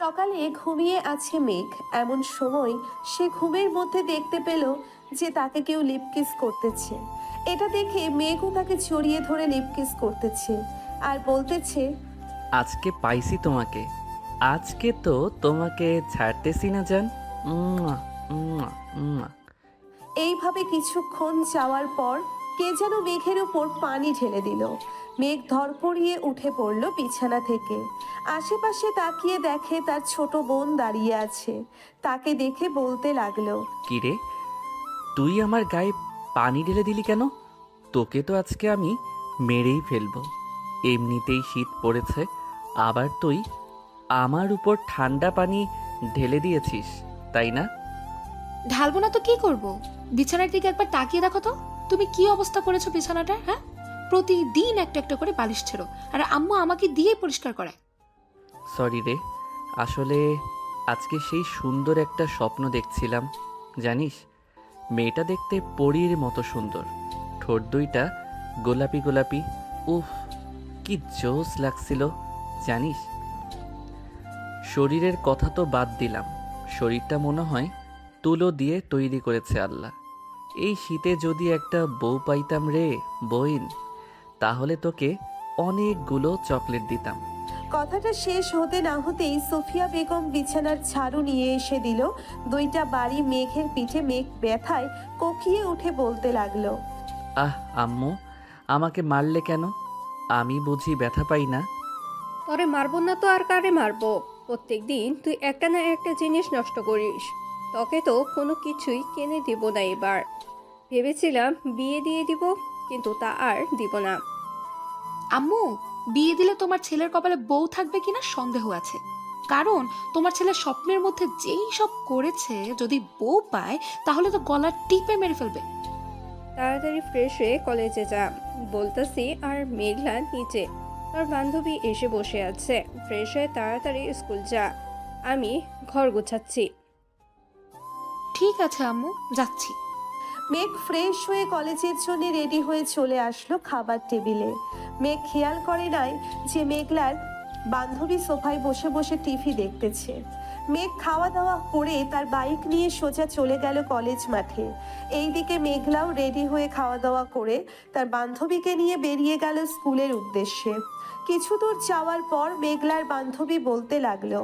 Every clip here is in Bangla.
সকালে ঘুমিয়ে আছে মেঘ। এমন সময় সে ঘুমের মধ্যে দেখতে পেল যে তাকে কেউ লিপ কিস করতেছে। এটা দেখে মেঘও তাকে জড়িয়ে ধরে লিপ কিস করতেছে আর বলতেছে, আজকে পাইছি তোমাকে। আজকে তো তোমাকে ছাড়তেছি না জান। উম্মুয়া, উম্মুয়া, উম্মুয়া। এইভাবে কিছুক্ষণ যাওয়ার পর কে যেন মেঘের উপর পানি ঢেলে দিল। মেঘ ধরপড়িয়ে উঠে পড়ল বিছানা থেকে। আশেপাশে তাকিয়ে দেখে তার ছোট বোন দাঁড়িয়ে আছে। তাকে দেখে বলতে লাগলো, কিরে, তুই আমার গায়ে পানি ঢেলে দিলি কেন? তোকে তো আজকে আমি মেরেই ফেলবো। এমনিতেই শীত পড়েছে, আবার তুই আমার উপর ঠান্ডা পানি ঢেলে দিয়েছিস, তাই না? ঢালবো না তো কি করব? বিছানার দিকে একবার তাকিয়ে দেখো তো, তুমি কি অবস্থা করেছো বিছানাটা। হ্যাঁ, প্রতিদিন একটা একটা করে বালিশ ছেড়ো, আর আম্মু আমাকে দিয়ে পরিষ্কার করায়। সরি রে, আসলে আজকে সেই সুন্দর একটা স্বপ্ন দেখছিলাম। জানিস, মেয়েটা দেখতে পরীর মতো সুন্দর, ঠোঁট দুইটা গোলাপি গোলাপি। উফ, কি জোস লাগছিল জানিস। শরীরের কথা তো বাদ দিলাম, শরীরটা মনে হয় তুলো দিয়ে তৈরি করেছে আল্লাহ। এই শীতে যদি একটা বউ পাইতাম রে বইন, তাহলে তোকে অনেকগুলো চকলেট দিতাম। কথাটা শেষ হতে না হতেই সোফিয়া বেগম বিছানার ঝাড়ু নিয়ে এসে দিল দুইটা বাড়ি মেঘের পিঠে। মেঘ ব্যথায় কোকিয়ে উঠে বলতে লাগলো, আহ আম্মু, আমাকে মারলে কেন? আমি বুঝি ব্যথা পাই না? তরে মারবো না তো আর কারে মারবো? প্রত্যেক দিন তুই একটা না একটা জিনিস নষ্ট করিস। তোকে তো কোনো কিছুই কিনে দিব না এবার। ভেবেছিলাম বিয়ে দিয়ে দিব, কিন্তু তা আর দিব না। আম্মু, বিয়ে দিলে তোমার ছেলের কপালে বউ থাকবে কিনা সন্দেহ আছে। কারণ তোমার ছেলে স্বপ্নের মধ্যে যেই সব করেছে, যদি বউ পায় তাহলে তো গলা টিপে মেরে ফেলবে। তাড়াতাড়ি ফ্রেশ হয়ে কলেজে যা বলতাছি। আর মেঘলা নিচে, তোর বান্ধবী এসে বসে আছে। ফ্রেশ হয়ে তাড়াতাড়ি স্কুল যা, আমি ঘর গোছাচ্ছি। ঠিক আছে আম্মু, যাচ্ছি। মেঘ ফ্রেশ হয়ে কলেজের জন্য রেডি হয়ে চলে আসলো খাবার টেবিলে। মেঘ খেয়াল করে নাই যে মেঘলার বান্ধবী সোফায় বসে বসে টিভি দেখতেছে। মেঘ খাওয়া দাওয়া করে তার বাইক নিয়ে সোজা চলে গেল কলেজ মাঠে। এইদিকে মেঘলাও রেডি হয়ে খাওয়া দাওয়া করে তার বান্ধবীকে নিয়ে বেরিয়ে গেল স্কুলের উদ্দেশ্যে। কিছু দূর যাওয়ার পর মেঘলার বান্ধবী বলতে লাগলো,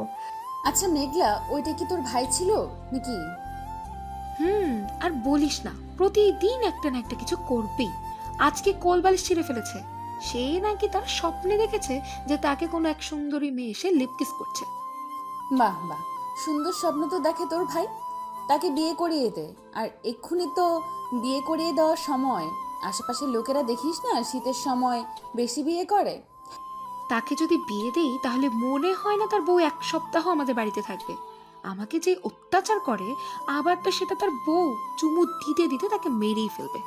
আচ্ছা মেঘলা, ওইটা কি তোর ভাই ছিল নাকি? আর বলিস না, প্রতিদিন একটা না একটা কিছু করবেই। আজকে কোলবালিশ ছিঁড়ে ফেলেছে। সে নাকি তার স্বপ্নে দেখেছে যে তাকে কোনো এক সুন্দরী মেয়ে এসে লিপকিস করছে। বাহ বাহ, সুন্দর স্বপ্ন তো দেখে তোর ভাই। তাকে বিয়ে করিয়ে দে। আর এক্ষুনি তো বিয়ে করিয়ে দেওয়ার সময়। আশেপাশের লোকেরা দেখিস না শীতের সময় বেশি বিয়ে করে। তাকে যদি বিয়ে দেই তাহলে মনে হয় না তার বউ এক সপ্তাহ আমাদের বাড়িতে থাকবে। আমাকে যে অত্যাচার করে, আবার তো সেটা তার বউ চুমু দিতে দিতে তাকে মেরেই ফেলবে।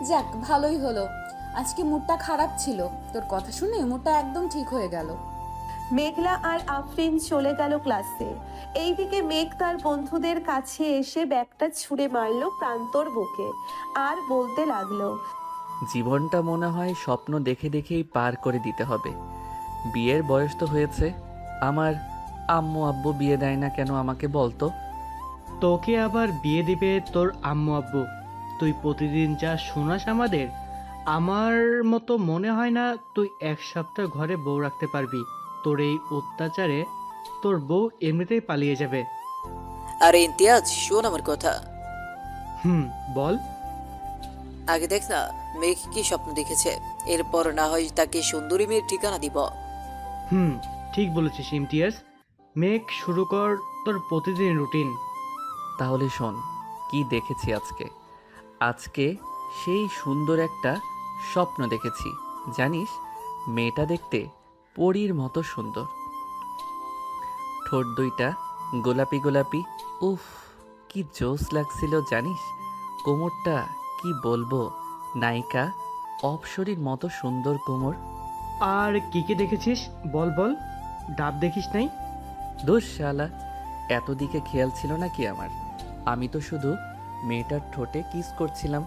যাক, ভালোই হলো। আজকে মুডটা খারাপ ছিল, তোর কথা শুনে মুডটা একদম ঠিক হয়ে গেল। মেঘলা আর আফরিন চলে গেল ক্লাসে। এইদিকে মেঘ তার বন্ধুদের কাছে এসে ব্যাগটা ছুঁড়ে মারলো প্রান্তর বুকে আর বলতে লাগলো, জীবনটা মনে হয় স্বপ্ন দেখে দেখেই পার করে দিতে হবে। বিয়ের বয়স তো হয়েছে, আমার আম্মু আব্বু বিয়ে দেয় না কেন আমাকে বলতো? তোকে আবার বিয়ে দিবে তোর আম্মু আব্বু? তুই প্রতিদিন যা শোনাস আমাদের, আমার মতো মনে হয় না তুই এক সপ্তাহ ঘরে বউ রাখতে পারবি। তোর এই অত্যাচারে তোর বউ এমনিতেই পালিয়ে যাবে। আরে ইমতিয়াজ, শোন আমার কথা। বল। আগে দেখ না মেঘ কি স্বপ্ন দেখেছে, এরপর না হয় তাকে সুন্দরী মেয়ের ঠিকানা দিব। হুম, ঠিক বলেছিস ইমতিয়াজ। মেক শুরু কর তোর প্রতিদিন রুটিন। তাহলে শোন কি দেখেছি আজকে। আজকে সেই সুন্দর একটা স্বপ্ন দেখেছি। জানিস, মেয়েটা দেখতে পরীর মতো সুন্দর, ঠোঁট দুইটা গোলাপি গোলাপি। উফ, কি জোস লাগছিল জানিস। কোমরটা কি বলবো, নায়িকা অপসরীর মতো সুন্দর কোমর। আর কি কি দেখেছিস বল বল। ডাব দেখিস নাই? দোষ শালা, এত দিকে খেয়াল ছিল নাকি আমার? আমি তো শুধু মেয়েটার ঠোঁটে কিস করছিলাম।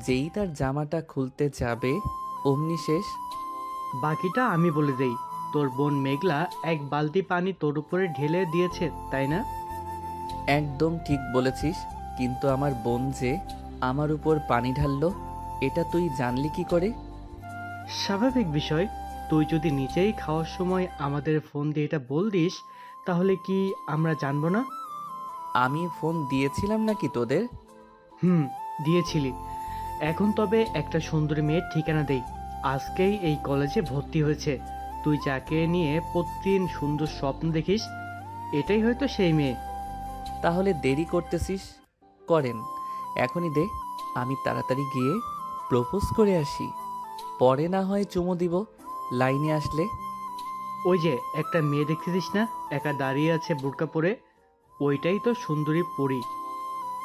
যেই তার জামাটা খুলতে যাবে অমনি শেষ। বাকিটা আমি বলে দেই। তোর বোন মেঘলা এক বালতি পানি তোর উপরে ঢেলে দিয়েছে, তাই না? একদম ঠিক বলেছিস, কিন্তু আমার বোন যে আমার উপর পানি ঢাললো, এটা তুই জানলি কি করে? স্বাভাবিক বিষয়। তুই যদি নিজেই খাওয়ার সময় আমাদের ফোন দিয়ে এটা বল দিস, তাহলে কি আমরা জানবো না? আমি ফোন দিয়েছিলাম নাকি তোদের? হুম, দিয়েছিলি। এখন তবে একটা সুন্দরী মেয়ের ঠিকানা দেই। আজকেই এই কলেজে ভর্তি হয়েছে। তুই যাকে নিয়ে প্রতিদিন সুন্দর স্বপ্ন দেখিস, এটাই হয়তো সেই মেয়ে। তাহলে দেরি করতেছিস, করেন এখনই দে, আমি তাড়াতাড়ি গিয়ে প্রপোজ করে আসি, পরে না হয় চুমু দিব লাইনে আসলে। ওই যে একটা মেয়ে দেখতেছিস না, একা দাঁড়িয়ে আছে বোরকা পরে, ওইটাই তো সুন্দরী পরী।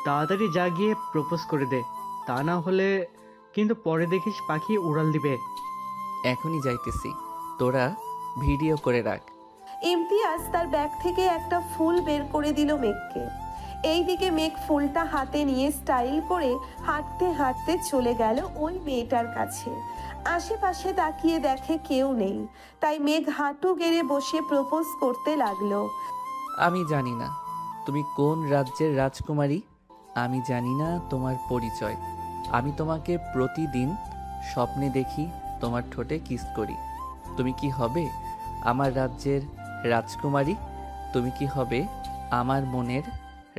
তাড়াতাড়ি যা গিয়ে প্রপোজ করে দে, তা না হলে কিন্তু পরে দেখিস পাখি উড়াল দিবে। এখনই যাইতেছি, তোরা ভিডিও করে রাখ। ইমতিয়াজ তার ব্যাগ থেকে একটা ফুল বের করে দিল মেঘকে। এইদিকে মেঘ ফুলটা হাতে নিয়ে স্টাইল করে হাঁটতে হাঁটতে চলে গেল ওই মেয়েটার কাছে। আশেপাশে তাকিয়ে দেখে কেউ নেই, তাই মেঘ হাঁটু গেড়ে বসে প্রপোজ করতে লাগলো। আমি জানি না তুমি কোন রাজ্যের রাজকুমারী, আমি জানি না তোমার পরিচয়। আমি তোমাকে প্রতিদিন স্বপ্নে দেখি, তোমার ঠোঁটে কিস করি। তুমি কি হবে আমার রাজ্যের রাজকুমারী? তুমি কি হবে আমার মনের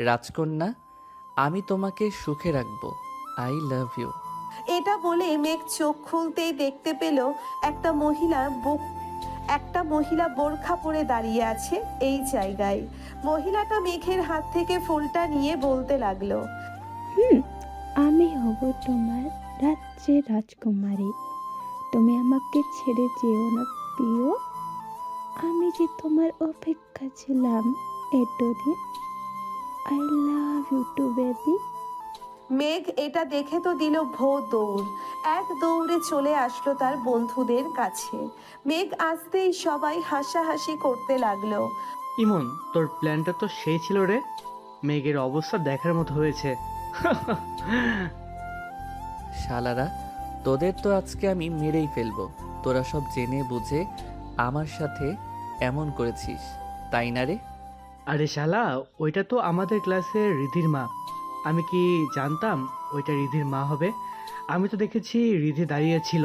রাজকন্যা? আমি তোমাকে সুখে রাখবো। I love you. এটা বলে মেঘ চোখ খুলতেই দেখতে পেল একটা মহিলা বোরখা পরে দাঁড়িয়ে আছে এই জায়গায়। মহিলাটা মেঘের হাত থেকে ফুলটা নিয়ে বলতে লাগলো, আমি হব তোমার রাজ্যের রাজকুমারী। তুমি আমাকে ছেড়ে যেও না প্রিয়। আমি যে তোমার অপেক্ষা ছিলাম এতদিন। I love you too baby. Megh এটা দেখে তো দিল দৌড়। এক দৌড়ে চলে আসলো তার বন্ধুদের কাছে। মেঘ আসতেই সবাই হাসাহাসি করতে লাগলো। ইমন, তোর প্ল্যানটা তো সেই ছিল রে। মেঘের অবস্থা দেখার মতো হয়েছে। শালারা, তোদের তো আজকে আমি মেরেই ফেলবো। তোরা সব জেনে বুঝে আমার সাথে এমন করেছিস, তাই না রে? আরে শালা, ওইটা তো আমাদের ক্লাসের রিধির মা। আমি কি জানতাম ওইটা রিধির মা হবে? আমি তো দেখেছি রিধি দাঁড়িয়ে ছিল,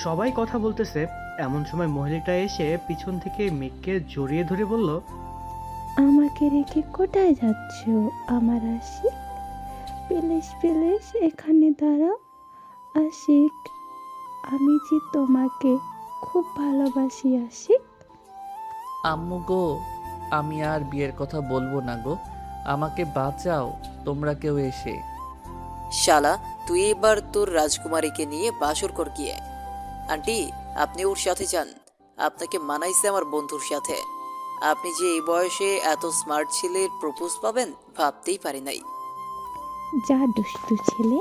সবাই কথা বলতেছে। এমন সময় মহিলাটা এসে পিছন থেকে মেঘকে জড়িয়ে ধরে বলল, আমাকে রেখে কোথায় যাচ্ছ আমার আশিক? প্লিজ প্লিজ এখানে দাঁড়াও আশিক। আমি যে তোমাকে খুব ভালোবাসি আশিক। আম্মু গো, আমি আর বিয়ের কথা বলবো না গো, আমাকে বাঁচাও তোমরা কেউ এসে। শালা, তুই এবার তোর রাজকুমারীকে নিয়ে বাসর কর গিয়ে। আন্টি, আপনি ওর সাথে যান, আপনাকে মানাইছে আমার বন্ধুর সাথে। আপনি যে এই বয়সে এত স্মার্ট ছেলের প্রপোজ পাবেন ভাবতেই পারি নাই। যা দুষ্টু ছেলে,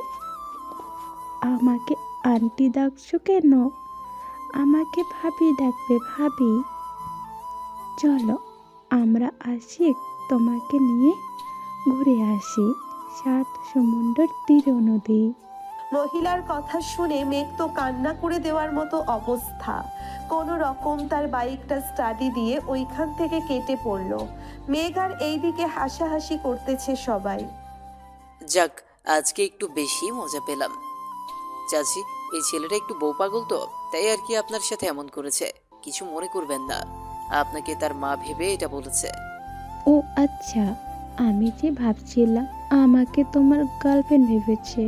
আমাকে আন্টি ডাকছো কেন? আমাকে ভাবি ডাকবে ভাবি। চলো আমরা আসি, তোমাকে নিয়ে ঘুরে আসি সাত সমুদ্র তীর নদী। মহিলার কথা শুনে মেঘ তো কান্না করে দেওয়ার মতো অবস্থা। কোনো রকম তার বাইকটা স্টাডি দিয়ে ওইখান থেকে কেটে পড়লো। মেঘ আর এইদিকে হাসাহাসি করতেছে সবাই। যাক, আজকে একটু বেশি মজা পেলাম। চাচি, এই ছেলেটা একটু বউ পাগল তো, তাই আর কি আপনার সাথে এমন করেছে। কিছু মনে করবেন না, আপনাকে তার মা ভেবে এটা বলেছে। ও আচ্ছা, আমি যে ভাবছিলাম আমাকে তোমার গার্লফ্রেন্ড ভেবেছে।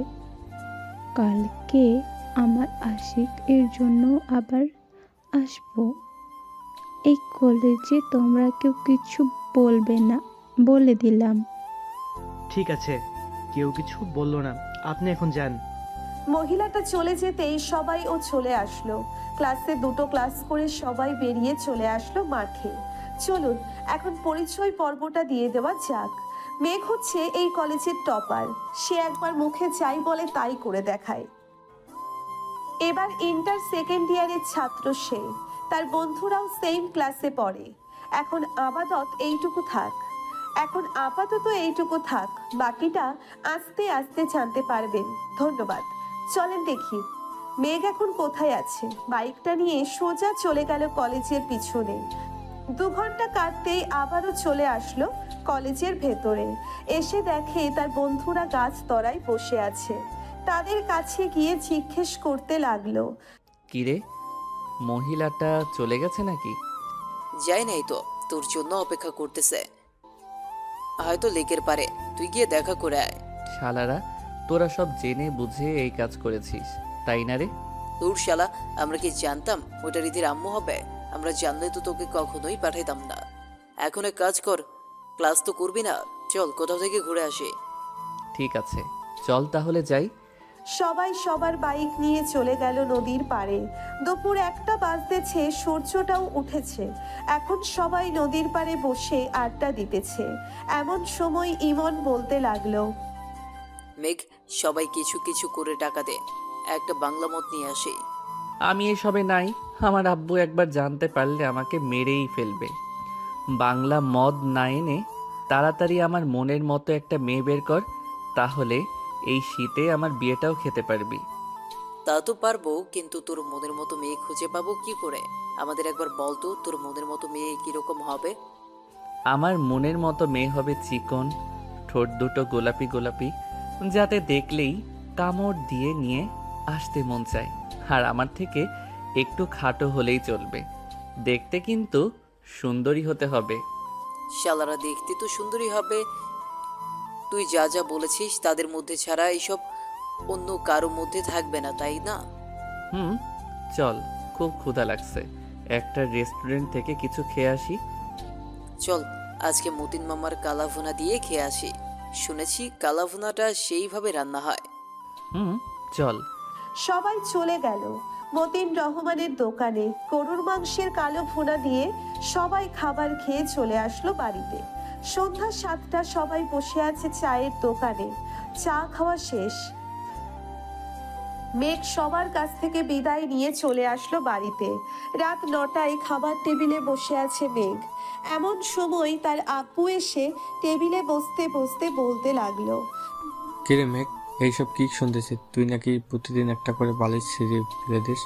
কালকে আমার আশিক এর জন্য আবার আসবো। এই কলেজে তোমরা কেউ কিছু বলবে না, বলে দিলাম। ঠিক আছে, কেউ কিছু বললো না, আপনি এখন যান। মহিলাটা চলে যেতেই সবাই ও চলে আসলো। ক্লাসে দুটো ক্লাস করে সবাই বেরিয়ে চলে আসলো মাঠে। চলুন এখন পরিচয় পর্বটা দিয়ে দেওয়া যাক। মেঘ হচ্ছে এই কলেজের টপার। সে একবার মুখে যাই বলে তাই করে দেখায়। এবার ইন্টার সেকেন্ড ইয়ারের ছাত্র সে। তার বন্ধুরাও সেম ক্লাসে পড়ে। এখন আপাতত এইটুকু থাক, বাকিটা আস্তে আস্তে জানতে পারবেন। ধন্যবাদ। চলেন দেখি। মেঘ এখন কোথায় আছে? বাইকটা নিয়ে সোজা চলে গেল কলেজের পিছনে। 2 ঘন্টা কাটতেই আবারও চলে আসলো কলেজের ভেতরে। এসে দেখে তার বন্ধুরা গাছ তলায় বসে আছে। তাদের কাছে গিয়ে জিজ্ঞেস করতে লাগলো, কিরে, মহিলাটা চলে গেছে নাকি? যাই নাই তো, তোর জন্য অপেক্ষা করতেছে, হয়তো লেকের পারে। তুই গিয়ে দেখা করে আয়। শালারা, তোরা সব জেনে বুঝে এই কাজ করেছিস, তাই না রে? তোর শালা, আমরা কি জানতাম ওটা রীতির আম্মু হবে? আমরা জানলে তো তোকে কখনোই পাঠাইতাম না। এখন এক কাজ কর, ক্লাস তো করবি না, চল কোথাও থেকে ঘুরে আসি। ঠিক আছে, চল তাহলে যাই। সবাই সবার বাইক নিয়ে চলে গেল নদীর পাড়ে। দুপুর 1টা বাজতেছে, সূর্যটাও উঠেছে। এখন সবাই নদীর পাড়ে বসে আড্ডা দিতেছে। এমন সময় ইমন বলতে লাগলো, মেঘ, সবাই কিছু কিছু করে টাকা দে, একটা বাংলা মত নিয়ে আসি। আমি এসবে নাই। আমার আব্বু একবার জানতে পারলে আমাকে মেরেই ফেলবে। বাংলা মদ না এনে তাড়াতাড়ি আমার মনের মতো একটা মেয়ে বের কর, তাহলে এই শীতে আমার বিয়েটাও খেতে পারবি। তা তো পারবো, কিন্তু তোর মনের মতো মেয়ে খুঁজে পাবো কি করে? আমাদের একবার বল তো, তোর মনের মতো মেয়ে কিরকম হবে? আমার মনের মতো মেয়ে হবে চিকন, ঠোঁট দুটো গোলাপি গোলাপি, যাতে দেখলেই কামড় দিয়ে নিয়ে আসতে মন চায়। আর আমার থেকে একটু খাটো হলেই চলবে, দেখতে কিন্তু সুন্দরী হতে হবে। শালারা দেখতে তো সুন্দরী হবে, তুই যা যা বলেছিস তাদের মধ্যে ছাড়া এইসব অন্য কারো মধ্যে থাকবে না, তাই না? হুম, চল, খুব ক্ষুধা লাগছে, একটা রেস্টুরেন্ট থেকে কিছু খেয়ে আসি। চল, আজকে মতিন মামার কালাভুনা দিয়ে খেয়ে আসি। শুনেছি কালাভুনাটা সেইভাবে রান্না হয়। হুম, চল। সবাই চলে গেল মতিন রহমানের দোকানে। গরুর মাংসের কালো ভুনা দিয়ে সবাই খাবার খেয়ে চলে আসলো বাড়িতে। সন্ধ্যা 7টা, সবাই বসে আছে চায়ের দোকানে। চা খাওয়া শেষ। মেঘ সবার কাছ থেকে বিদায় নিয়ে চলে আসলো বাড়িতে। রাত 9টায় খাবার টেবিলে বসে আছে মেঘ। এমন সময় তার আপু এসে টেবিলে বসতে বসতে বলতে লাগলো, কিরে মেঘ, এইসব কি শুনতেছি? তুই নাকি প্রতিদিন একটা করে বালিশ ছিঁড়ে ফেলে দিস,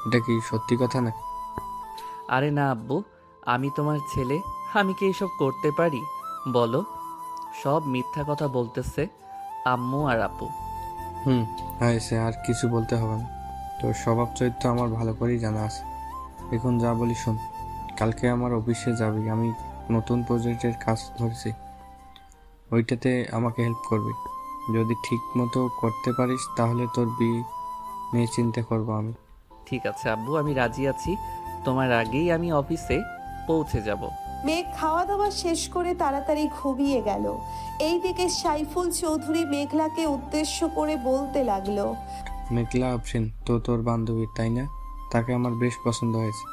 এটা কি সত্যি কথা নাকি? আরে না আব্বু, আমি তোমার ছেলে, আমি কি এসব করতে পারি বলো? সব মিথ্যা কথা বলতেছে আম্মু আর আপু। হয়েছে, আর কিছু বলতে হবে না। তোর স্বভাব চরিত্র আমার ভালো করেই জানা আছে। এখন যা বলি শোন, কালকে আমার অফিসে যাবি। আমি নতুন প্রজেক্টের কাজ ধরেছি, ওইটাতে আমাকে হেল্প করবি। যদি ঠিক মতো করতে পারিস তাহলে তোর বিয়ে নিয়ে চিন্তা করবো আমি। ঠিক আছে আব্বু, আমি রাজি আছি। তোমার আগেই আমি অফিসে পৌঁছে যাব। মেঘ খাওয়া দাওয়া শেষ করে তাড়াতাড়ি ঘুমিয়ে গেল। এইদিকে সাইফুল চৌধুরী মেঘলাকে উদ্দেশ্য করে বলতে লাগলো, মেঘলা আফরিন তো তোর বান্ধবী, তাই না? তাকে আমার বেশ পছন্দ হয়েছে।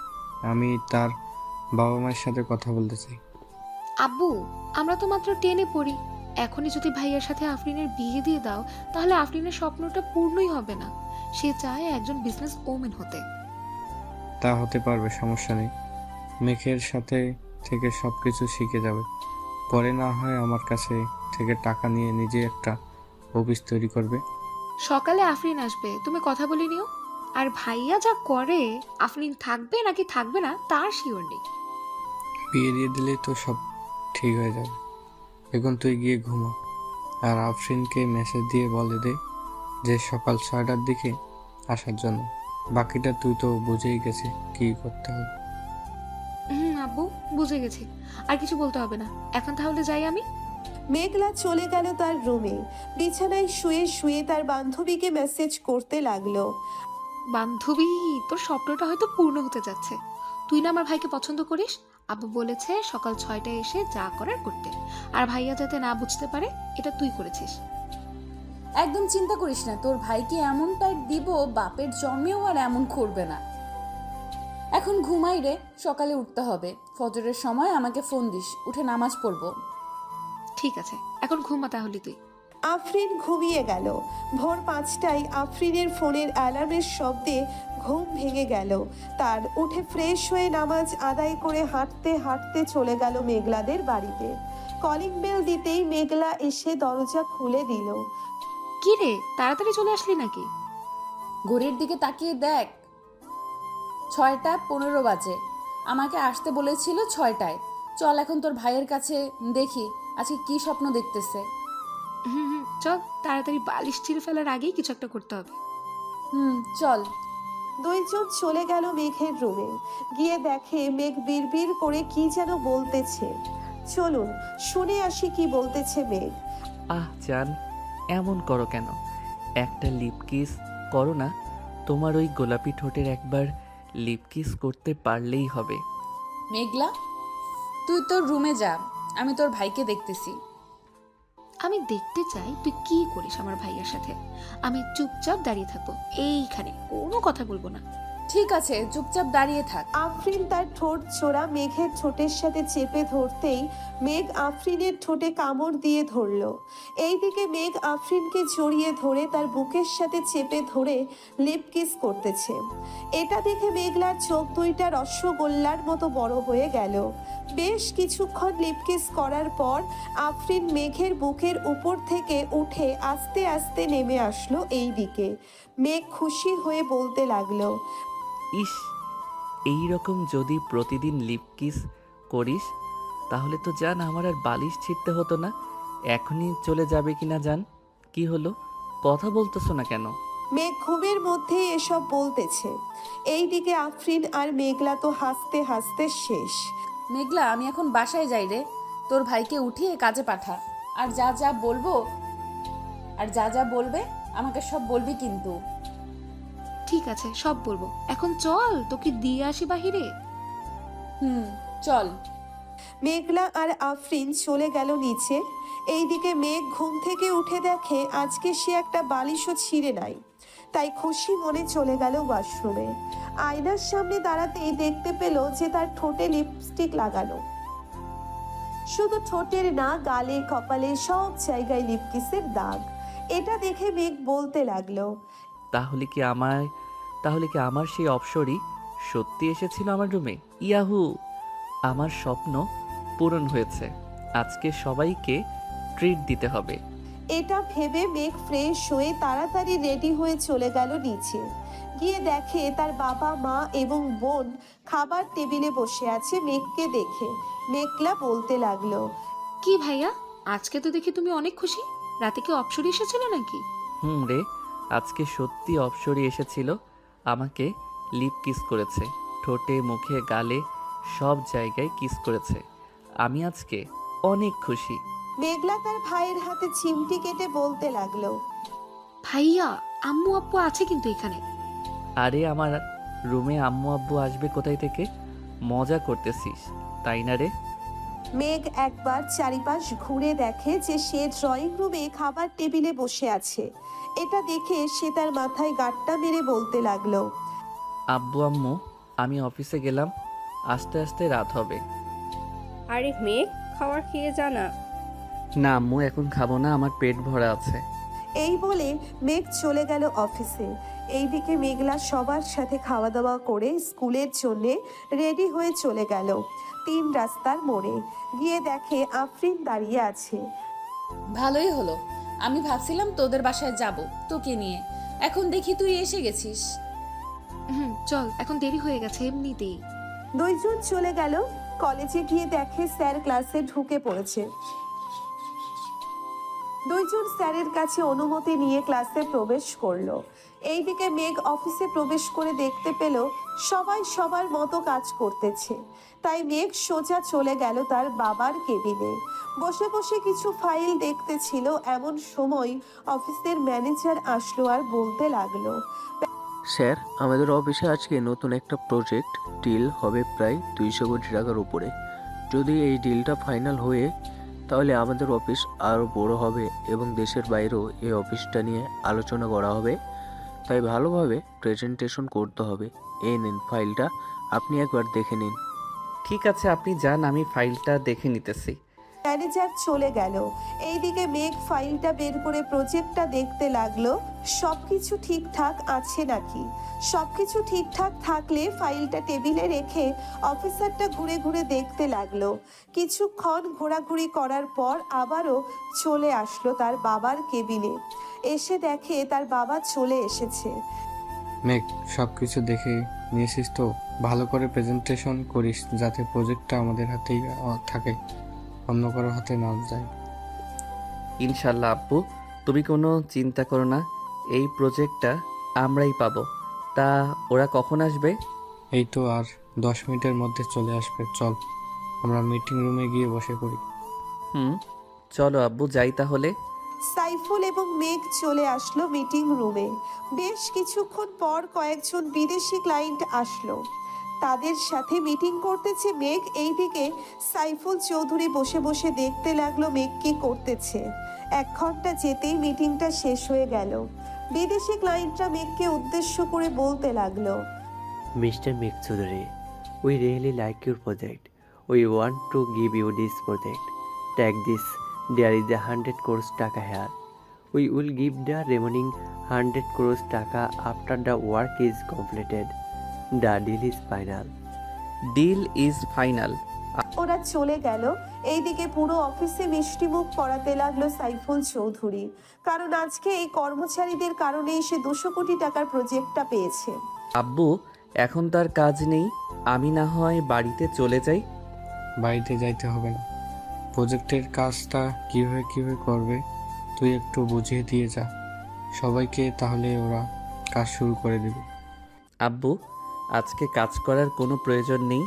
আমি তার বাবা মায়ের সাথে কথা বলতে চাই। আব্বু, আমরা তো মাত্র 10-এ পড়ি। এখনই যদি ভাইয়ার সাথে আফরিনের বিয়ে দিয়ে দাও, তাহলে আফরিনের স্বপ্নটা পূর্ণই হবে না। সে চায় একজন বিজনেস ওমেন হতে। তা হতে পারবে, সমস্যা নেই। মেঘের সাথে থেকে সব কিছু শিখে যাবে। পরে না হয় আমার কাছে থেকে টাকা নিয়ে নিজে একটা অফিস তৈরি করবে। সকালে আফরিন আসবে, তুমি কথা বলে নিও। আর ভাইয়া যা করে, আফরিন থাকবে নাকি থাকবে না তার শিওর নেই। বিয়ে দিয়ে দিলেই তো সব ঠিক হয়ে যাবে। এখন তুই গিয়ে ঘুমা, আর আফরিনকে মেসেজ দিয়ে বলে দে যে সকাল 6টার দিকে আসার জন্য। বাকিটা তুই তো বুঝেই গেছি কি করতে হবে। আব্বু, বুঝে গেছি, আর কিছু বলতে হবে না। এখন তাহলে যাই আমি। মেঘলা চলে গেল তার রুমে। বিছানায় শুয়ে শুয়ে তার বান্ধবীকে মেসেজ করতে লাগলো, বান্ধবী, তোর স্বপ্নটা হয়তো পূর্ণ হতে যাচ্ছে। তুই না আমার ভাইকে পছন্দ করিস। আব্বু বলেছে সকাল 6টায় এসে যা করার করতে। আর ভাইয়া যাতে না বুঝতে পারে এটা তুই করেছিস। একদম চিন্তা করিস না, তোর ভাইকে এমন টাইট দিব বাপের জন্মেও আর এমন করবে না। এখন ঘুমাই রে, সকালে উঠতে হবে। ফজরের সময় আমাকে ফোন দিস, উঠে নামাজ পড়বো। ঠিক আছে, এখন ঘুমা তাহলে তুই। আফরিন ঘুমিয়ে গেল। ভোর 5টায় আফরিনের ফোনের অ্যালার্মের শব্দে ঘুম ভেঙে গেল তার। উঠে ফ্রেশ হয়ে নামাজ আদায় করে হাঁটতে হাঁটতে চলে গেল মেঘলাদের বাড়িতে। কলিং বেল দিতেই মেঘলা এসে দরজা খুলে দিল। কি রে, তাড়াতাড়ি চলে আসলি নাকি? ঘড়ির দিকে তাকিয়ে দেখ, 6টা 15 বাজে। আমাকে আসতে বলেছিল 6টায়। চল এখন তোর ভাইয়ের কাছে, দেখি আজকে কি স্বপ্ন দেখতেছে। চল, তাড়াতাড়ি বালিশ ছিঁড়ে ফেলার আগেই কিছু একটা করতে হবে। চল। দুইজন চলে গেল মেঘের রুমে। গিয়ে দেখে মেঘ বিড়বিড় করে কি যেন বলতেছে। চলুন শুনে আসি কি বলতেছে মেঘ। আহ জান, এমন করো কেন? একটা লিপ কিস করো না। তোমার ওই গোলাপি ঠোঁটের একবার লিপ কিস করতে পারলেই হবে। মেঘলা, তুই তোর রুমে যা, আমি তোর ভাইকে দেখতেছি। আমি দেখতে চাই তুই কি করিস আমার ভাইয়ের সাথে। আমি চুপচাপ দাঁড়িয়ে থাকবো এইখানে, কোনো কথা বলবো না। ঠিক আছে, চুপচাপ দাঁড়িয়ে থাক। আফরিন তার ঠোঁট জোড়া মেঘের ঠোঁটের সাথে চেপে ধরতেই মেঘ আফরিনের ঠোঁটে কামড় দিয়ে ধরল। এইদিকে মেঘ আফরিনকে জড়িয়ে ধরে তার বুকের সাথে চেপে ধরে লিপ কিস করতেছে। এটা দেখে মেঘলার চোখ দুইটা রসগোল্লার মতো বড় হয়ে গেল। বেশ কিছুক্ষণ লিপ কিস করার পর আফরিন মেঘের বুকের উপর থেকে উঠে আস্তে আস্তে নেমে আসলো এই দিকে। মেঘ খুশি হয়ে বলতে লাগলো, ইস, এই রকম যদি প্রতিদিন লিপ কিস করিস তাহলে তো জান আমার আর বালিশ ছিঁড়তে হতো না। এখনই চলে যাবে কিনা জান? কি হলো, কথা বলতেছো না কেন? মেঘ ঘুমের মধ্যে এসব বলতেছে। এইদিকে আফরিন আর মেঘলা তো হাসতে হাসতে শেষ। মেঘলা, আমি এখন বাসায় যাই রে। তোর ভাইকে উঠিয়ে কাজে পাঠা। আর যা যা বলবো, আর যা যা বলবে আমাকে সব বলবি কিন্তু। ঠিক আছে, সব বলবো। এখন চল, তোকে দিয়ে আসি বাহিরে। চল। মেঘলা আর আফরিন চলে গেল নিচে। এইদিকে মেঘ ঘুম থেকে উঠে দেখে আজকে সে একটা বালিশও ছিঁড়ে নাই। তাই খুশি মনে চলে গেল ওয়াশরুমে। আয়নার সামনে দাঁড়াতেই দেখতে পেল যে তার ঠোঁটে লিপস্টিক লাগানো। শুধু ঠোঁটের না, গালে কপালে সব জায়গায় লিপকিসের দাগ। এটা দেখে মেঘ বলতে লাগলো, তাহলে কি আমার সেই অপসরই সত্যি এসেছিল আমার রুমে? ইয়াহু, আমার স্বপ্ন পূরণ হয়েছে। আজকে সবাইকে ট্রিট দিতে হবে। এটা ভেবে মেঘ ফ্রেশ হয়ে তাড়াতাড়ি রেডি হয়ে চলে গেল নিচে। গিয়ে দেখে তার বাবা মা এবং বোন খাবার টেবিলে বসে আছে। মেঘকে দেখে মেঘলা বলতে লাগলো, কি ভাইয়া, আজকে তো দেখি তুমি অনেক খুশি। রাতে কি অপসরি এসেছিল নাকি? রে, আজকে সত্যি অপসরি এসেছিল। আমাকে লিপ কিস করেছে, ঠোঁটে মুখে গালে সব জায়গায় কিস করেছে। আমি আজকে অনেক খুশি। মেঘলা তার ভাইয়ের হাতে চিমটি কেটে বলতে লাগলো, ভাইয়া, আম্মু আব্বু আছে কিন্তু এখানে। আরে আমার রুমে আম্মু আব্বু আসবে কোথায় থেকে? মজা করতেছিস তাই না রে? মেঘ একবার চারিপাশ ঘুরে দেখে যে সে ড্রয়িং রুমে খাবার টেবিলে বসে আছে। এটা দেখে সে তার মাথায় গাঁটটা মেরে বলতে লাগলো, আব্বু আম্মু, আমি অফিসে গেলাম, আস্তে আস্তে রাত হবে। আরে মেঘ, খাবার খেয়ে যা না। না আম্মু, এখন খাবো না, আমার পেট ভরা আছে। এই বলে মেঘ চলে গেল অফিসে। এইদিকে মেঘলা সবার সাথে খাওয়া দাওয়া করে স্কুলের জন্য রেডি হয়ে চলে গেল 3 রাস্তার মোড়ে। গিয়ে দেখে আফরিন দাঁড়িয়ে আছে। ভালোই হলো, আমি ভাবছিলাম তোদের বাসায় যাব তোকে নিয়ে, এখন দেখি তুই এসে গেছিস। চল, এখন দেরি হয়ে গেছে এমনিতেই। দুইজন চলে গেল কলেজে। গিয়ে দেখে স্যার ক্লাসে ঢুকে পড়েছে। দুইজন স্যারের কাছে অনুমতি নিয়ে ক্লাসে প্রবেশ করলো। এইদিকে মেঘ অফিসে প্রবেশ করে দেখতে পেল সবাই সবার মতো কাজ করতেছে। তাই মেঘ সোজা চলে গেল তার বাবার কেবিনে। বসে বসে কিছু ফাইল দেখতেছিল। এমন সময় অফিসের ম্যানেজার আসলো আর বলতে লাগলো, স্যার, আমাদের অফিসে আজকে নতুন একটা প্রজেক্ট ডিল হবে প্রায় 200 কোটি টাকার উপরে। যদি এই ডিলটা ফাইনাল হয়ে তাহলে আমাদের অফিস আরও বড় হবে এবং দেশের বাইরেও এই অফিসটা নিয়ে আলোচনা করা হবে। তাই ভালোভাবে প্রেজেন্টেশন করতে হবে। এই নিন ফাইলটা, আপনি একবার দেখে নিন। ঠিক আছে, আপনি যান, আমি ফাইলটা দেখে নিতেছি। ম্যানেজার চলে গেল। এইদিকে মেঘ ফাইলটা বের করে প্রজেক্টটা দেখতে লাগলো সবকিছু ঠিকঠাক আছে নাকি। সবকিছু ঠিকঠাক থাকলে ফাইলটা টেবিলে রেখে অফিসারটা ঘুরে ঘুরে দেখতে লাগলো। কিছুক্ষণ ঘোরাঘুরি করার পর আবারও চলে আসলো তার বাবার কেবিনে। এসে দেখে তার বাবা চলে এসেছে। মেঘ, সব কিছু দেখে নিয়েছিস তো? ভালো করে প্রেজেন্টেশন করিস যাতে প্রজেক্টটা আমাদের হাতেই থাকে, অন্য কারো হাতে না যায়। ইনশাল্লাহ আব্বু, তুমি কোনো চিন্তা করো না, এই প্রজেক্টটা আমরাই পাবো। তা ওরা কখন আসবে? এই তো আর 10 মিনিটের মধ্যে চলে আসবে। চল আমরা মিটিং রুমে গিয়ে বসে পড়ি। হুম, চলো আব্বু, যাই তাহলে। সাইফুল এবং মেঘ চলে আসলো মিটিং রুমে। বেশ কিছুক্ষণ পর কয়েকজন বিদেশি ক্লায়েন্ট আসলো, তাদের সাথে মিটিং করতেছে মেঘ। এইদিকে সাইফুল চৌধুরী বসে বসে দেখতে লাগলো মেঘ কি করতেছে। 1 ঘন্টা যেতেই মিটিংটা শেষ হয়ে গেল। বিদেশি ক্লায়েন্টরা মেঘকে উদ্দেশ্য করে বলতে লাগলো, Mr. Meg Choudhury, we really like your project. We want to give you this project. Take this. There is 100 crores taka here. We will give the remaining 100 crores taka after the work is completed. The deal is final. Deal is final. ওরা চলে গেল। এইদিকে পুরো অফিসে মিষ্টিমুখ পড়াতে লাগলো সাইফুল চৌধুরী, কারণ আজকে এই কর্মচারীদের কারণেই সে 200 কোটি টাকার প্রজেক্টটা পেয়েছে। আব্বু, এখন তার কাজ নেই, আমি না হয় বাড়িতে চলে যাই। বাড়িতে যাইতে হবে না, প্রজেক্টের কাজটা কিভাবে করবে তুই একটু বুঝিয়ে দিয়ে যা সবাইকে, তাহলে ওরা কাজ শুরু করে দেবে। আব্বু, আজকে কাজ করার কোনো প্রয়োজন নেই,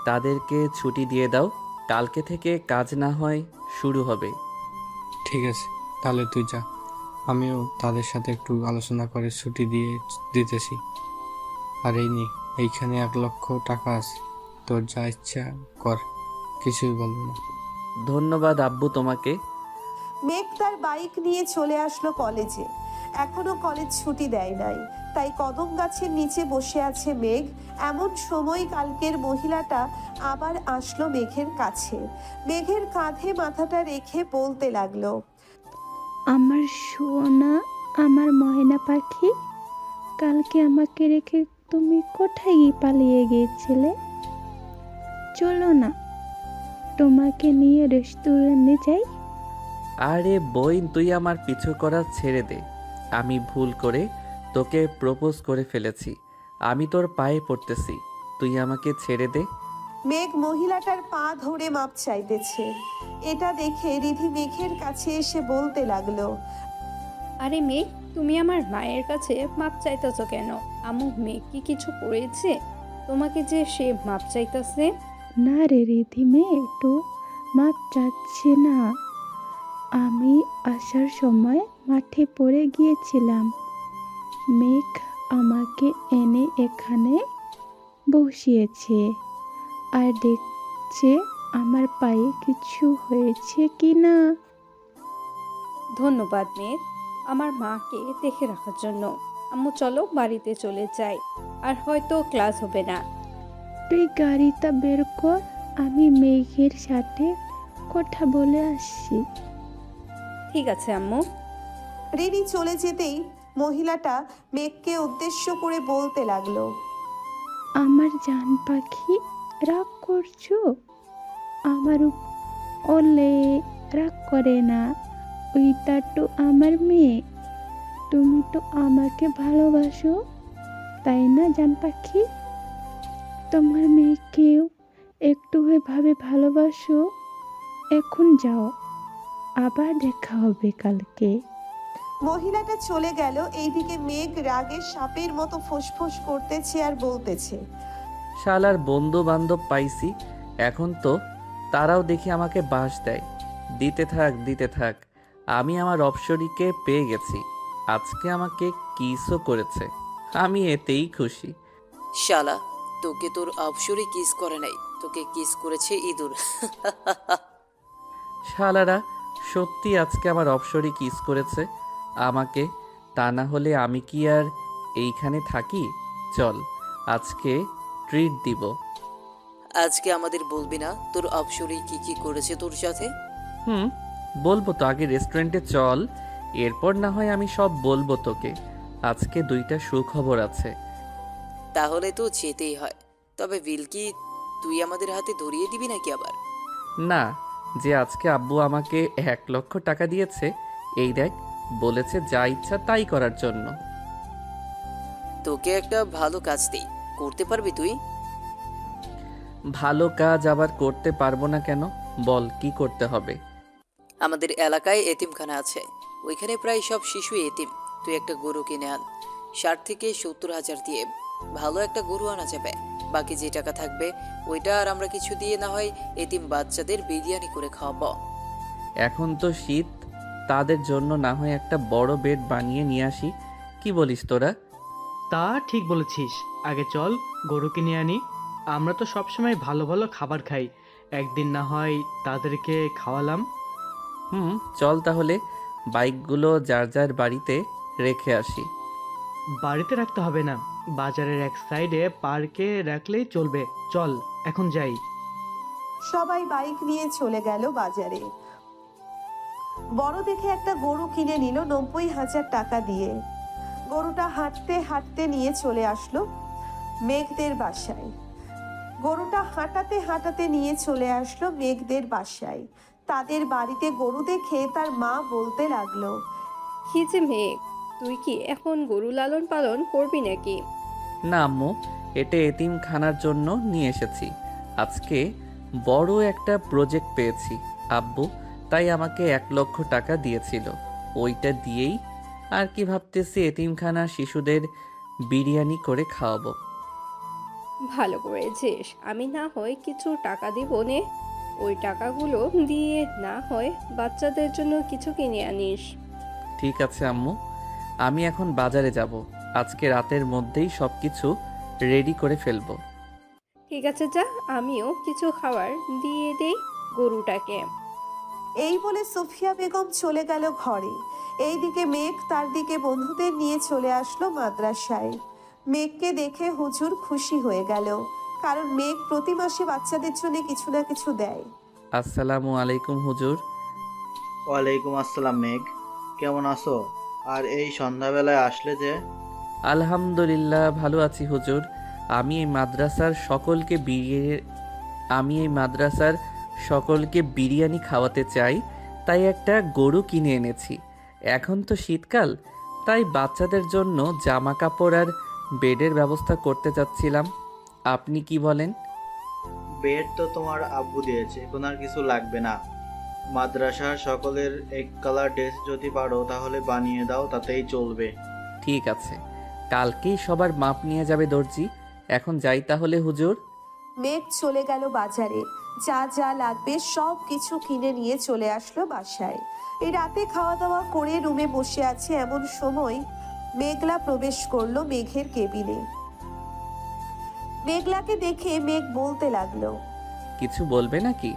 তাদেরকে ছুটি দিয়ে দাও, কালকে থেকে কাজ না হয় শুরু হবে। ঠিক আছে, তাহলে তুই যা, আমিও তাদের সাথে একটু আলোচনা করে ছুটি দিয়ে দিতেছি। আর এইখানে 1 লক্ষ টাকা আছে, তোর যা ইচ্ছা কর, কিছুই বলবো না। ধন্যবাদ আব্বু তোমাকে। মেঘ তার বাইক নিয়ে চলে আসলো কলেজে। এখনো কলেজ ছুটি দেয় নাই, তাই কদম গাছের নিচে বসে আছে মেঘ। এমন সময় কালকের মহিলাটা আবার আসলো মেঘের কাছে। মেঘের কাঁধে মাথাটা রেখে বলতে লাগলো, আমার সোনা, আমার ময়না পাখি, কালকে আমাকে রেখে তুমি কোথায় পালিয়ে গিয়েছিলে? চলো না, তোমাকে নিয়ে রেস্টুরেন্টে যাই। আরে বইন, তুই আমার পিছু করা ছেড়ে দে, আমি ভুল করে তোকে প্রপোজ করে ফেলেছি, আমি তোর পায়ে পড়তেছি, তুই আমাকে ছেড়ে দে। মেঘ মহিলাটার পা ধরে মাপ চাইতেছে। এটা দেখে রিধি মেঘের কাছে এসে বলতে লাগলো, আরে মেঘ, তুমি আমার মায়ের কাছে মাপ চাইতেছো কেন? আম্মু মেঘ কি কিছু করেছে তোমাকে যে সে মাপ চাইতেছে? না রে রিধি, মেয়ে একটু মাপ চাচ্ছে না। আমি আসার সময় মাঠে পড়ে গিয়েছিলাম, মেঘ আমাকে এনে এখানে বসিয়েছে আর দেখছে আমার পায়ে কিছু হয়েছে কি না। ধন্যবাদ মেঘ, আমার মাকে দেখে রাখার জন্য। আম্মু চলো বাড়িতে চলে যাই, আর হয়তো ক্লাস হবে না। তুই গাড়িটা বের কর, আমি মেঘের সাথে কথা বলে আসছি। ঠিক আছে আম্মু। রিনি চলে যেতেই মহিলাটা মেঘকে উদ্দেশ্য করে বলতে লাগলো, আমার জান পাখি, রাগ করছো? আমার ওলে রাগ করে না, ওইটা তো আমার মেয়ে, তুমি তো আমাকে ভালোবাসো, তাই না জান পাখি? তোমার মেয়েকেও একটু ভাবে ভালোবাসো। এখন যাও, আবার দেখা হবে কালকে। মহিলাটা চলে গেল। এইদিকে মেঘ রাগে সাপের মতো ফোঁসফোঁস করতেছে আর বলতেছে, শালার বন্ধু বান্ধব পাইছি, এখন তো তারাও দেখি আমাকে বাস দেয়। দিতে থাক, আমি আমার অপসরীকে পেয়ে গেছি, আজকে আমাকে কিসও করেছে, আমি এতেই খুশি। শালা, তোকে তোর অপসরে কিস করে নাই, তোকে কিস করেছে ইঁদুর। শালারা সত্যি আজকে আমার অপসরী কিস করেছে আমাকে, তা না হলে আমি কি আর এইখানে থাকি? চল, আজকে ট্রিট দিব। আজকে আমাদের বলবি না তোর অপসরে কি কি করেছে তোর সাথে? হুম, বলবো তো, আগে রেস্টুরেন্টে চল, এরপর না হয় আমি সব বলবো তোকে। আজকে 2টা সুখবর আছে। তাহলে তো যেতেই হয়, তবে বিল কি তুই আমাদের হাতে ধরিয়ে দিবি নাকি আবার? না, যে আজকে আব্বু আমাকে 1 লক্ষ টাকা দিয়েছে, এই দেখ, বলেছে যা ইচ্ছা তাই করার জন্য। তোকে একটা ভালো কাজ দিই, করতে পারবি তুই? ভালো কাজ আবার করতে পারবো না কেন? বল কি করতে হবে? আমাদের এলাকায় এতিমখানা আছে, ওইখানে প্রায় সব শিশু এতিম। তুই একটা গরু কিনে আন, 60 থেকে 70 হাজার দিয়ে ভালো একটা গরু আনা যাবে। বাকি যে টাকা থাকবে ওইটা আর আমরা কিছু দিয়ে না হয় এতিম বাচ্চাদের বিরিয়ানি করে খাওয়াবো। এখন তো শীত, তাদের জন্য না হয় একটা বড় বেড বানিয়ে নিয়ে আসি। কি বলিস তোরা? তা ঠিক বলেছিস, আগে চল গরু কিনে আনি। আমরা তো সবসময় ভালো ভালো খাবার খাই, একদিন না হয় তাদেরকে খাওয়ালাম। চল তাহলে বাইকগুলো যার যার বাড়িতে রেখে আসি। বাড়িতে রাখতে হবে না, বাজারের এক সাইডে পার্কে রাখলেই চলবে। চল এখন যাই। সবাই বাইক নিয়ে চলে গেল বাজারে। বড় দেখে একটা গরু কিনে নিল 90,000 টাকা দিয়ে। গরুটা হাঁটতে হাঁটতে নিয়ে চলে আসলো মেঘদের বাসায়। গরুটা হাঁটাতে হাঁটাতে নিয়ে চলে আসলো মেঘদের বাসায়। তাদের বাড়িতে গরু দেখে তার মা বলতে লাগলো, কি যে মেঘ, তুই কি এখন গরু লালন পালন করবি নাকি? না আম্মু, এটা এতিমখানার জন্য নিয়ে এসেছি। আজকে বড় একটা প্রজেক্ট পেয়েছি আব্বু, তাই আমাকে 1 লক্ষ টাকা দিয়েছিল। ওইটা দিয়েই আর কি ভাবতেছি এতিমখানার শিশুদের বিরিয়ানি করে খাওয়াবো। ভালো করেছিস, আমি না হয় কিছু টাকা দিব নে, ওই টাকাগুলো দিয়ে না হয় বাচ্চাদের জন্য কিছু কিনে আনিস। ঠিক আছে আম্মু, আমি এখন বাজারে যাব। আজকে রাতের মধ্যেই সব কিছু রেডি করে ফেলবো। ঠিক আছে, যা, আমিও কিছু খাবার দিয়ে দেই গরুটাকে। এই বলে সুফিয়া বেগম চলে গেল ঘরে। এইদিকে মেঘ তার দিকে বন্ধুদের নিয়ে চলে আসলো মাদ্রাসায়। মেঘকে দেখে হুজুর খুশি হয়ে গেল, কারণ মেঘ প্রতি মাসে বাচ্চাদের জন্য কিছু না কিছু দেয়। আসসালামু আলাইকুম হুজুর। ওয়ালাইকুম আসসালাম মেঘ, কেমন আছো? আর এই সন্ধ্যাবেলায় আসলে যে? আলহামদুলিল্লাহ ভালো আছি হুজুর। আমি এই মাদ্রাসার সকলকে বিরিয়ানি খাওয়াতে চাই, তাই একটা গরু কিনে এনেছি। এখন তো শীতকাল, তাই বাচ্চাদের জন্য জামা কাপড় আর বেডের ব্যবস্থা করতে চাচ্ছিলাম। আপনি কি বলেন? বেড তো তোমার আব্বু দিয়েছে, এখন আর কিছু লাগবে না। মাদ্রাসার সকলের এক কালার ড্রেস যদি পারো তাহলে বানিয়ে দাও, তাতেই চলবে। ঠিক আছে, কালকেই সবার মাপ নিয়ে যাবে দর্জি। এখন যাই তাহলে হুজুর। মেঘ চলে গেল বাজারে, যা যা লাগবে সব কিছু কিনে নিয়ে চলে আসলো বাসায়। এই রাতে খাওয়া দাওয়া করে রুমে বসে আছে এমন সময় মেঘলা প্রবেশ করলো মেঘের কেবিনে। মেঘলাকে দেখে মেঘ বলতে লাগলো, কিছু বলবে নাকি?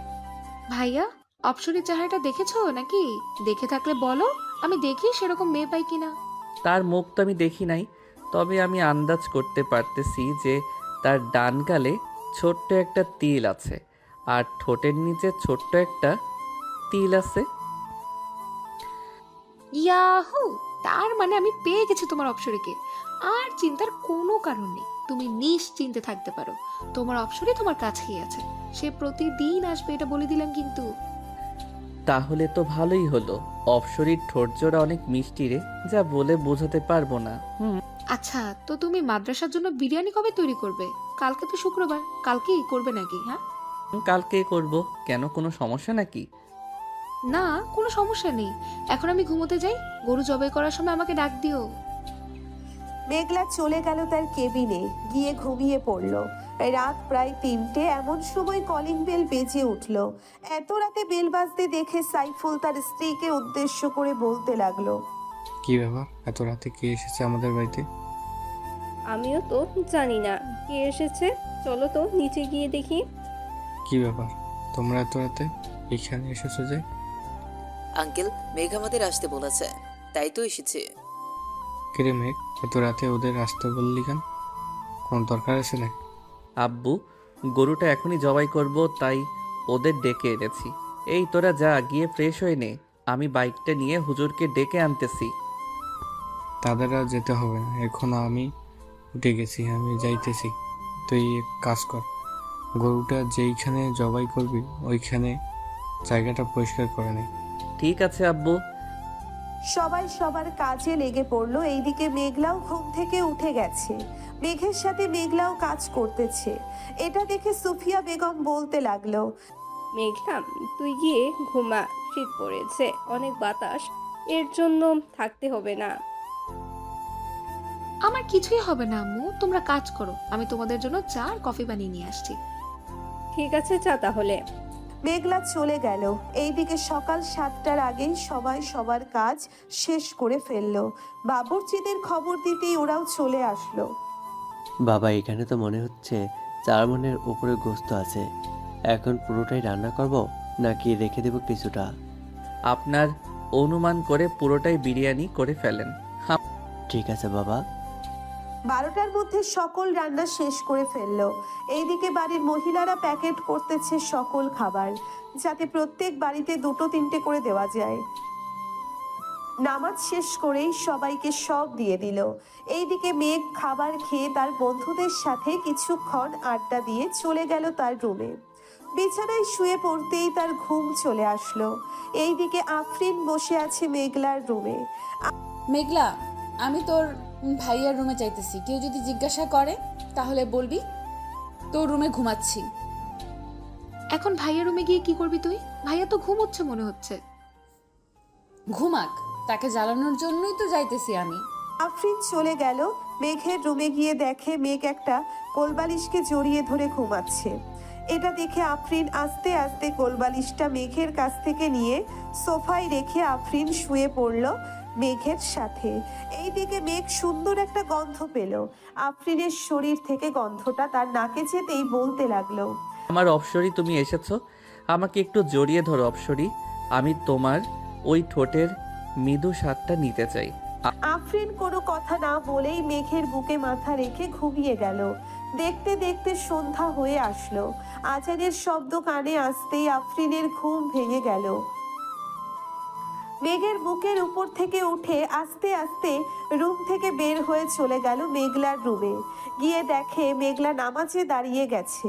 ভাইয়া, অপসরীর চেহারাটা দেখেছো নাকি? দেখে থাকলে বলো, আমি দেখি সেরকম মেয়ে পাই কিনা। তার মুখ তো আমি দেখি নাই, তবে আমি আন্দাজ করতে পারতেছি যে তার ডান গালে ছোট্ট একটা তিল আছে আর ঠোঁটের নিচে ছোট্ট একটা তিল আছে। ইয়াহু, তার মানে আমি পেয়ে গেছি তোমার অপসরীকে। আর চিন্তার কোনো কারণ নেই, তুমি নিশ্চিন্তে থাকতে পারো। তোমার অপসরী তোমার কাছেই আছে, সে প্রতিদিন আসবে, এটা বলে দিলাম কিন্তু। তাহলে তো ভালোই হলো। অপসরীর ঠোঁটজোড়া অনেক মিষ্টি রে, যা বলে বোঝাতে পারবো না। আচ্ছা, তো তুমি মাদ্রাসার জন্য বিরিয়ানি কবে তৈরি করবে? কালকে তো শুক্রবার, কালকেই করবে নাকি? হ্যাঁ, কালকে করব। কেন, কোনো সমস্যা নাকি? না, কোনো সমস্যা নেই। এখন আমি ঘুমোতে যাই, গরু জবাই করার সময় আমাকে ডাক দিও। মেঘলা চলে গেল তার কেবিনে, গিয়ে ঘুমিয়ে পড়ল। রাত প্রায় 3টে, এমন সময় কলিং বেল বেজে উঠল। এত রাতে বেল বাজতে দেখে সাইফুল তার স্ত্রীকে উদ্দেশ্য করে বলতে লাগলো, কি ব্যাপার, এত রাতে কে এসেছে আমাদের বাড়িতে? আমিও তো জানি না কে এসেছে, চলো তো নিচে গিয়ে দেখি। কি ব্যাপার, তোমরা এত রাতে এখানে এসেছো যে? আঙ্কেল, মেঘ আমাদের আসতে বলেছে, তাই তো এসেছে। কিরে মেঘ, এত রাতে ওদের আসতে বললি কেন? কোন দরকার আছে না? আব্বু, গরুটা এখনই জবাই করব, তাই ওদের ডেকে এনেছি। এই তোরা যা, গিয়ে ফ্রেশ হয়ে নে, আমি বাইকটা নিয়ে হুজুরকে ডেকে আনতেছি। তাদের আর যেতে হবে না, এখন আমি উঠে গেছি, আমি যাইতেছি। তুই এক কাজ কর, গরুটা যেইখানে জবাই করবি ওইখানে জায়গাটা পরিষ্কার করে নে। ঠিক আছে আব্বু। সবাই সবার কাজে লেগে পড়লো। এইদিকে মেঘলাও ঘুম থেকে উঠে গেছে। মেঘের সাথে মেঘলাও কাজ করতেছে। এটা দেখে সুফিয়া বেগম বলতে লাগলো, মেঘলা, তুই গিয়ে ঘুমা, শীত পড়েছে, অনেক বাতাস, এর জন্য থাকতে হবে না। আমার কিছুই হবে না আম্মু, তোমরা কাজ করো, আমি তোমাদের জন্য চা আর কফি বানিয়ে নিয়ে আসছি। ঠিক আছে, যা তাহলে। মেঘলা চলে গেল। এইদিকে সকাল 7টার আগেই সবাই সবার কাজ শেষ করে ফেললো। বাবুর্চিদের খবর দিতেই ওরাও চলে আসলো। বাবা, এখানে তো মনে হচ্ছে 4 মণের উপরে গোস্ত আছে। এখন পুরোটাই রান্না করব নাকি রেখে দেব কিছুটা? আপনার অনুমান করে পুরোটাই বিরিয়ানি করে ফেলেন। ঠিক আছে বাবা। 12টার মধ্যে সকল রান্না শেষ করে ফেললো। এইদিকে বাড়ির মহিলারা প্যাকেট করতেছে সকল খাবার, যাতে প্রত্যেক বাড়িতে 2-3টে করে দেওয়া যায়। নামাজ শেষ করেই সবাইকে সব দিয়ে দিল। এইদিকে মেঘ খাবার খেয়ে তার বন্ধুদের সাথে কিছুক্ষণ আড্ডা দিয়ে চলে গেল তার রুমে। বিছানায় শুয়ে পড়তেই তার ঘুম চলে আসলো। এইদিকে আফরিন বসে আছে মেঘলার রুমে। মেঘলা, আমি তোর ভাইয়ার রুমে চাইতেছি। কেউ যদি জিজ্ঞাসা করে তাহলে বলবি তোর রুমে ঘুমাচ্ছি। এখন ভাইয়ার রুমে গিয়ে কি করবি তুই? ভাইয়া তো ঘুমোচ্ছে মনে হচ্ছে। ঘুমাক, তাকে জ্বালানোর জন্যই তো যাইতেছি আমি। আফরিন চলে গেল। মেঘের রুমে গিয়ে দেখে মেঘ একটা কোলবালিশকে জড়িয়ে ধরে ঘুমাচ্ছে। এটা দেখে আফরিন আস্তে আস্তে কোলবালিশটা মেঘের কাছ থেকে নিয়ে সোফায় রেখে আফরিন শুয়ে পড়ল মেঘের সাথে। এইদিকে মেঘ সুন্দর একটা গন্ধ পেল। আফরিনের শরীর থেকে গন্ধটা তার নাকে যেতেই বলতে লাগলো, আমার অপসরি, তুমি এসেছো। আমাকে একটু জড়িয়ে ধরো অপসরি, আমি তোমার ওই ঠোঁটের মৃদু স্বাদটা নিতে চাই। আফরিন কোনো কথা না বলেই মেঘের বুকে মাথা রেখে ঘুমিয়ে গেল। দেখতে দেখতে সন্ধ্যা হয়ে আসলো। আজানের শব্দ কানে আসতেই আফরিনের ঘুম ভেঙে গেল। মেঘের বুকের উপর থেকে উঠে আস্তে আস্তে রুম থেকে বের হয়ে চলে গেল মেঘলার রুমে। গিয়ে দেখে মেঘলা নামাজে দাঁড়িয়ে গেছে।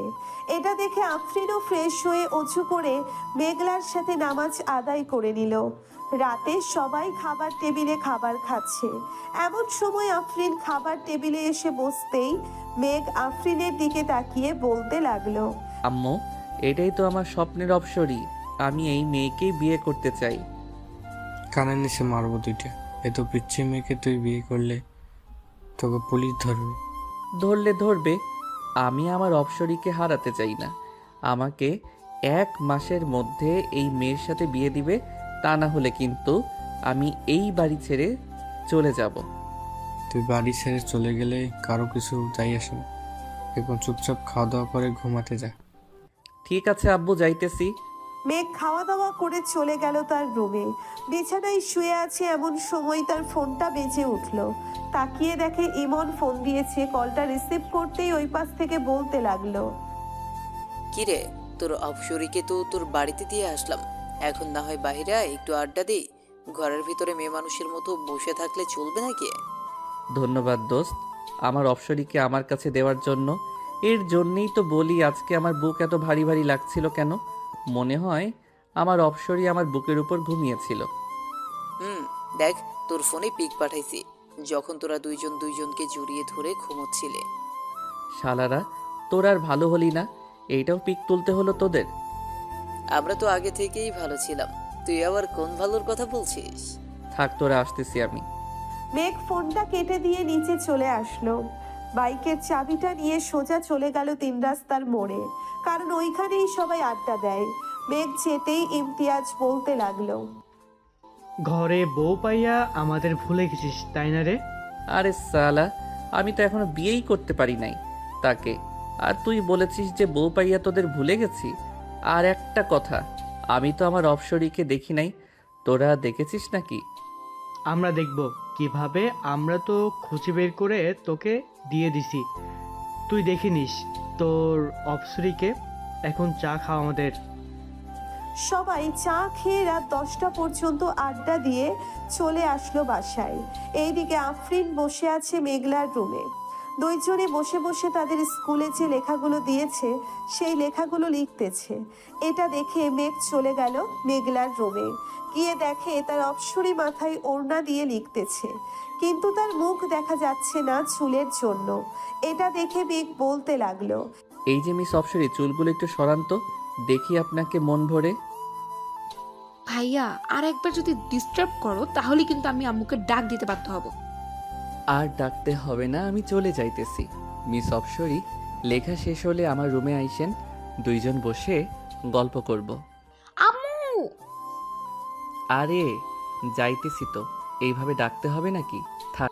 এটা দেখে আফরিনও ফ্রেশ হয়ে অজু করে মেঘলার সাথে নামাজ আদায় করে নিল। রাতে সবাই খাবার টেবিলে খাবার খাচ্ছে। এমন সময় আফরিন খাবার টেবিলে এসে বসতেই মেঘ আফরিনের দিকে তাকিয়ে বলতে লাগলো, আম্মু, এটাই তো আমার স্বপ্নের অপসরি, আমি এই মেয়েকেই বিয়ে করতে চাই। কানের নিচে মারবো 2টা। এত পিচ্ছি মেয়েকে তুই বিয়ে করলে তোকে পুলিশ ধরবে। ধরলে ধরবে, আমি আমার অপসরিকে হারাতে চাই না। আমাকে 1 মাসের মধ্যে এই মেয়ের সাথে বিয়ে দিবে, তা না হলে কিন্তু আমি এই বাড়ি ছেড়ে চলে যাব। তুই বাড়ি ছেড়ে চলে গেলে কারো কিছু যাই আসে না। এখন চুপচাপ খাওয়া দাওয়া করে ঘুমাতে যা। ঠিক আছে আব্বু, যাইতেছি। মেঘ খাওয়া দাওয়া করে চলে গেল তার রুমে। বিছানায় শুয়ে আছে এমন সময় তার ফোনটা বেজে উঠল। তাকিয়ে দেখে ইমন ফোন দিয়েছে। কলটা রিসিভ করতেই ওই পাশ থেকে বলতে লাগলো, কিরে, তোর অপসরিকে তো তোর বাড়িতে দিয়ে আসলাম, এখন না হয় বাইরে একটু আড্ডা দিই। ঘরের ভিতরে মেয়ে মানুষের মতো বসে থাকলে চলবে নাকি? ধন্যবাদ দোস্ত, আমার অপসরিকে আমার কাছে দেওয়ার জন্য। এর জন্যই তো বলি আজকে আমার বুক এত ভারী ভারী লাগছিল কেন। মনে হয় আমার অপসরি আমার বুকের উপর ঘুমিয়েছিল। দেখ, তোর ফোনে পিক পাঠাইছি, যখন তোরা দুইজনকে জড়িয়ে ধরে ঘুমোচ্ছিলে। শালারা, তোর আর ভালো হলি না, এইটাও পিক তুলতে হলো তোদের। আমরা তো আগে থেকেই ভালো ছিলাম, তুই আবার কোন ভালোর কথা বলছিস? থাক, তোরা আসতেছি আমি। মেঘ ফোনটা কেটে দিয়ে নিচে চলে আসলো। বাইকের চাবিটা নিয়ে সোজা চলে গেল 3 রাস্তার মোড়ে, কারণ ওইখানেই সবাই আড্ডা দেয়। মেঘ যেতেই ইমতিয়াজ বলতে লাগলো, ঘরে বউ পাইয়া আমাদের ভুলে গেছিস তাই না রে? আরে সালা, আমি তো এখনো বিয়েই করতে পারি নাই তাকে, আর তুই বলেছিস যে বউ পাইয়া তোদের ভুলে গেছি। আর একটা কথা, আমি তো আমার অপসরিকে দেখি নাই, তোরা দেখেছিস নাকি? আমরা দেখব কিভাবে, আমরা তো খুঁজে বের করে তোকে দিয়ে দিছি, তুই দেখে নিস তোর অপসরিকে। এখন চা খাও আমাদের। সবাই চা খেয়ে রাত 10টা পর্যন্ত আড্ডা দিয়ে চলে আসলো বাসায়। এইদিকে আফরিন বসে আছে মেঘলার রুমে। দুইজনে বসে বসে তাদের স্কুলে যে লেখাগুলো দিয়েছে সেই লেখাগুলো লিখতেছে। এটা দেখে মেঘ চলে গেল মেঘলার রুমে। গিয়ে দেখে তার অপসরী মাথায় ওড়না দিয়ে লিখতেছে, কিন্তু তার মুখ দেখা যাচ্ছে না চুলের জন্য। এটা দেখে মেঘ বলতে লাগলো, এই যে মিস অপসরি, চুলগুলো একটু সরান তো, দেখি আপনাকে মন ভরে। ভাইয়া আর একবার যদি ডিস্টার্ব করো তাহলে কিন্তু আমি আম্মুকে ডাক দিতে বাধ্য হব। আর ডাকতে হবে না, আমি চলে যাইতেছি। মিস অপসরি, লেখা শেষ হলে আমার রুমে আইসেন, দুইজন বসে গল্প করব। আম্মু! আরে যাইতেছি তো, এইভাবে ডাকতে হবে নাকি? থাক।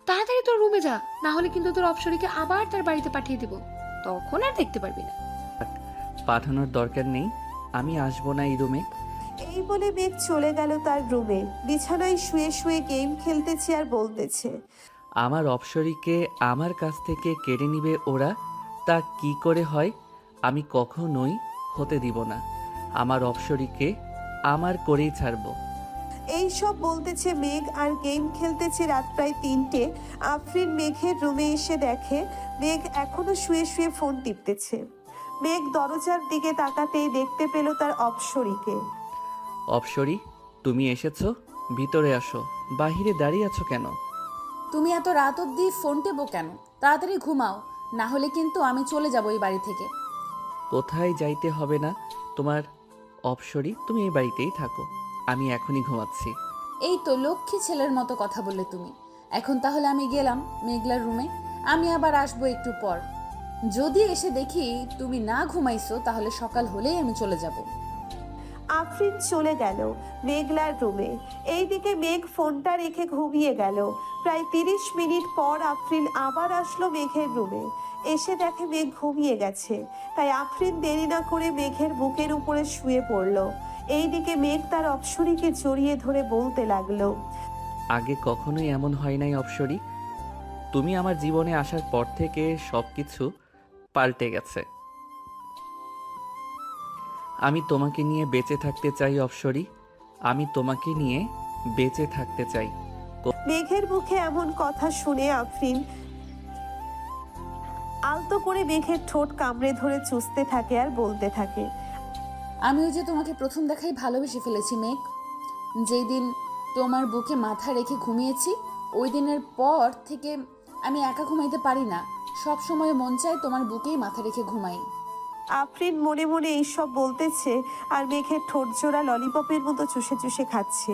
তাড়াতাড়ি তোর রুমে যা, না হলে কিন্তু তোর অপসরীকে আবার তার বাড়িতে পাঠিয়ে দিব, তখন আর দেখতে পারবি না। পাঠানোর দরকার নেই, আমি আসবো না এই রুমে। এই বলে মেঘ চলে গেল তার রুমে। বিছানায় শুয়ে শুয়ে গেম খেলতেছে আর বলতেছে, আমার অপসরীকে আমার কাছ থেকে কেড়ে নিবে ওরা, তা কি করে হয়? আমি কখনোই হতে দিব না। আমার অপসরীকে আমার করেই ছাড়বো। এই সব বলতেছে মেঘ আর গেম খেলতেছে। রাত প্রায় 3টে। আফরিন মেঘের রুমে এসে দেখে মেঘ এখনো শুয়ে শুয়ে ফোন টিপতেছে। মেঘ দরজার দিকে তাকাতেই দেখতে পেল তার অপসরীকে। অপসরী, তুমি এসেছো? ভিতরে আসো। বাহিরে দাঁড়িয়ে আছো কেন? তুমি এত রাত অবধি ফোন টেপো কেন? তাড়াতাড়ি ঘুমাও, না হলে কিন্তু আমি চলে যাবো এই বাড়ি থেকে। কোথায় যাইতে হবে না তোমার। অপসরী, তুমি এই বাড়িতেই থাকো, আমি এখনই ঘুমাচ্ছি। এই তো লক্ষ্মী ছেলের মতো কথা বললে তুমি। এখন তাহলে আমি গেলাম মেঘলার রুমে, আমি আবার আসবো একটু পর। যদি এসে দেখি তুমি না ঘুমাইছো তাহলে সকাল হলেই আমি চলে যাব। আফরিন চলে গেল মেঘলার রুমে। এইদিকে মেঘ ফোনটা রেখে ঘুমিয়ে গেল। প্রায় 30 মিনিট পর আফরিন আবার আসলো মেঘের রুমে। এসে দেখে মেঘ ঘুমিয়ে গেছে, তাই আফরিন দেরি না করে মেঘের বুকের উপরে শুয়ে পড়ল। এইদিকে মেঘ তার অপসরীকে জড়িয়ে ধরে বলতে লাগলো, আগে কখনোই এমন হয় নাই অপসরী, তুমি আমার জীবনে আসার পর থেকে সব কিছু পাল্টে গেছে। আমি তোমাকে নিয়ে বেঁচে থাকতে চাই অপসরী, আমি তোমাকে নিয়ে বেঁচে থাকতে চাই। মেঘের মুখে এমন কথা শুনে আফরিন আলতো করে মেঘের ঠোঁট কামড়ে ধরে চুষতে থাকে আর বলতে থাকে, আমিও যে তোমাকে প্রথম দেখাই ভালোবেসে ফেলেছি মেঘ। যেই দিন তোমার বুকে মাথা রেখে ঘুমিয়েছি ওই দিনের পর থেকে আমি একা ঘুমাইতে পারি না, সব সময় মন চায় তোমার বুকেই মাথা রেখে ঘুমাই। আফরিন মনে মনে এইসব বলতেছে আর মেঘের ঠোঁট জোড়া ললিপপের মতো চুষে চুষে খাচ্ছে।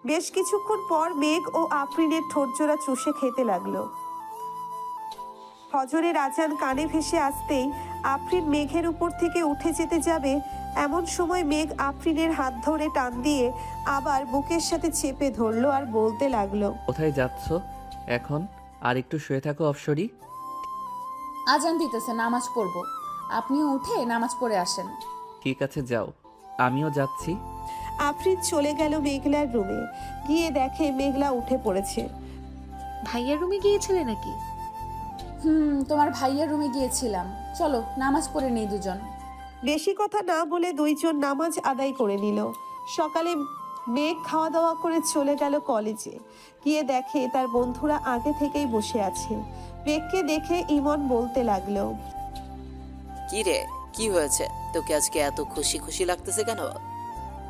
বেশ কিছুক্ষণ পর মেঘ ও আফরিনের ঠোঁট জোড়া চুষে খেতে লাগলো। ফজরের আজান কানে ভেসে আসতেই আফরিন মেঘের উপর থেকে উঠে যেতে যাবে, এমন সময় মেঘ আফরিনের হাত ধরে টান দিয়ে আবার বুকের সাথে চেপে ধরলো আর বলতে লাগলো, কোথায় যাচ্ছ এখন? আর একটু শুয়ে থাকো অপসরী। আজান দিতেছে, নামাজ পড়বো, আপনিও উঠে নামাজ পড়ে আসেন। ঠিক আছে যাও, আমিও যাচ্ছি। আফরিন চলে গেল মেঘলার রুমে। গিয়ে দেখে মেঘলা উঠে পড়েছে। ভাইয়ার রুমে গিয়েছিলে নাকি? তোমার ভাইয়ের রুমে গিয়েছিলাম, চলো নামাজ পড়ে নেই দুজন। বেশি কথা না বলে দুইজন নামাজ আদায় করে নিল। সকালে মেঘ খাওয়া দাওয়া করে চলে গেল কলেজে। গিয়ে দেখে তার বন্ধুরা আগে থেকেই বসে আছে। মেঘকে দেখে ইমন বলতে লাগলো, কি রে, কি হয়েছে? তোকে আজকে এত খুশি খুশি লাগতেছে কেন?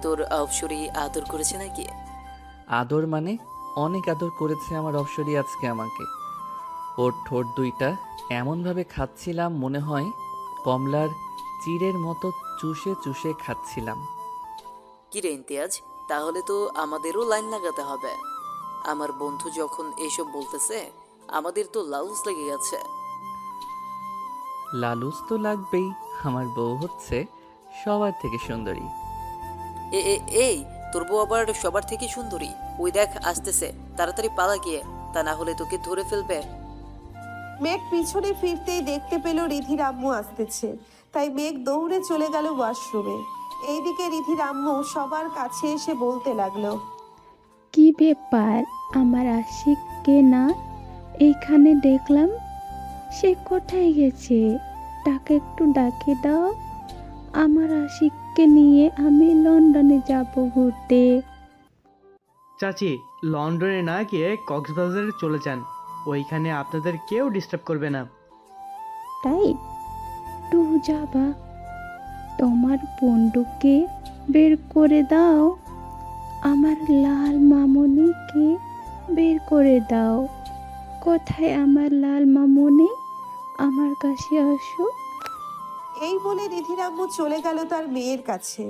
তোর অপসরী আদর করেছে নাকি? আদর মানে? অনেক আদর করেছে আমার অপসরী আজকে আমাকে। ওর ঠোঁট দুইটা এমনভাবে খাচ্ছিলাম মনে হয় কমলার চিড়ের মতো চুষে চুষে খাচ্ছিলাম। কি রে ইমতিয়াজ, তাহলে তো আমাদেরও লাইন লাগাতে হবে। আমার বন্ধু যখন এসব বলতেছে আমাদের তো লাউস লেগে গেছে। লালুস তো লাগবেই, আমার বউ হচ্ছে সবার থেকে সুন্দরী। এই তোর বউ আবার সবার থেকে সুন্দরী? ওই দেখ আসতেছে, তাড়াতাড়ি পালা গিয়ে, তা না হলে তোকে ধরে ফেলবে। মেঘ পিছনে ফিরতেই দেখতে পেল রিধির আম্মু আসতেছে, তাই মেঘ দৌড়ে চলে গেল ওয়াশরুমে। এইদিকে রিধির আম্মু সবার কাছে এসে বলতে লাগলো, কি ব্যাপার, আমার আশিককে না এইখানে দেখলাম, সে কোথায় গেছে? তাকে একটু ডাকে দাও, আমার আশিককে নিয়ে আমি লন্ডনে যাব ঘুরতে। চাচি, লন্ডনে না গিয়ে কক্সবাজারে চলে যান, ওইখানে আপনাদের কেউ ডিস্টার্ব করবে না। তাই টু যাবা, তোমার বন্দুককে বের করে দাও, আমার লাল মামুনিকে বের করে দাও। কোথায় আমার লাল মামুনি? আমার কাছে আসো। এই বলে রিধির আম্মু চলে গেল তার মেয়ের কাছে।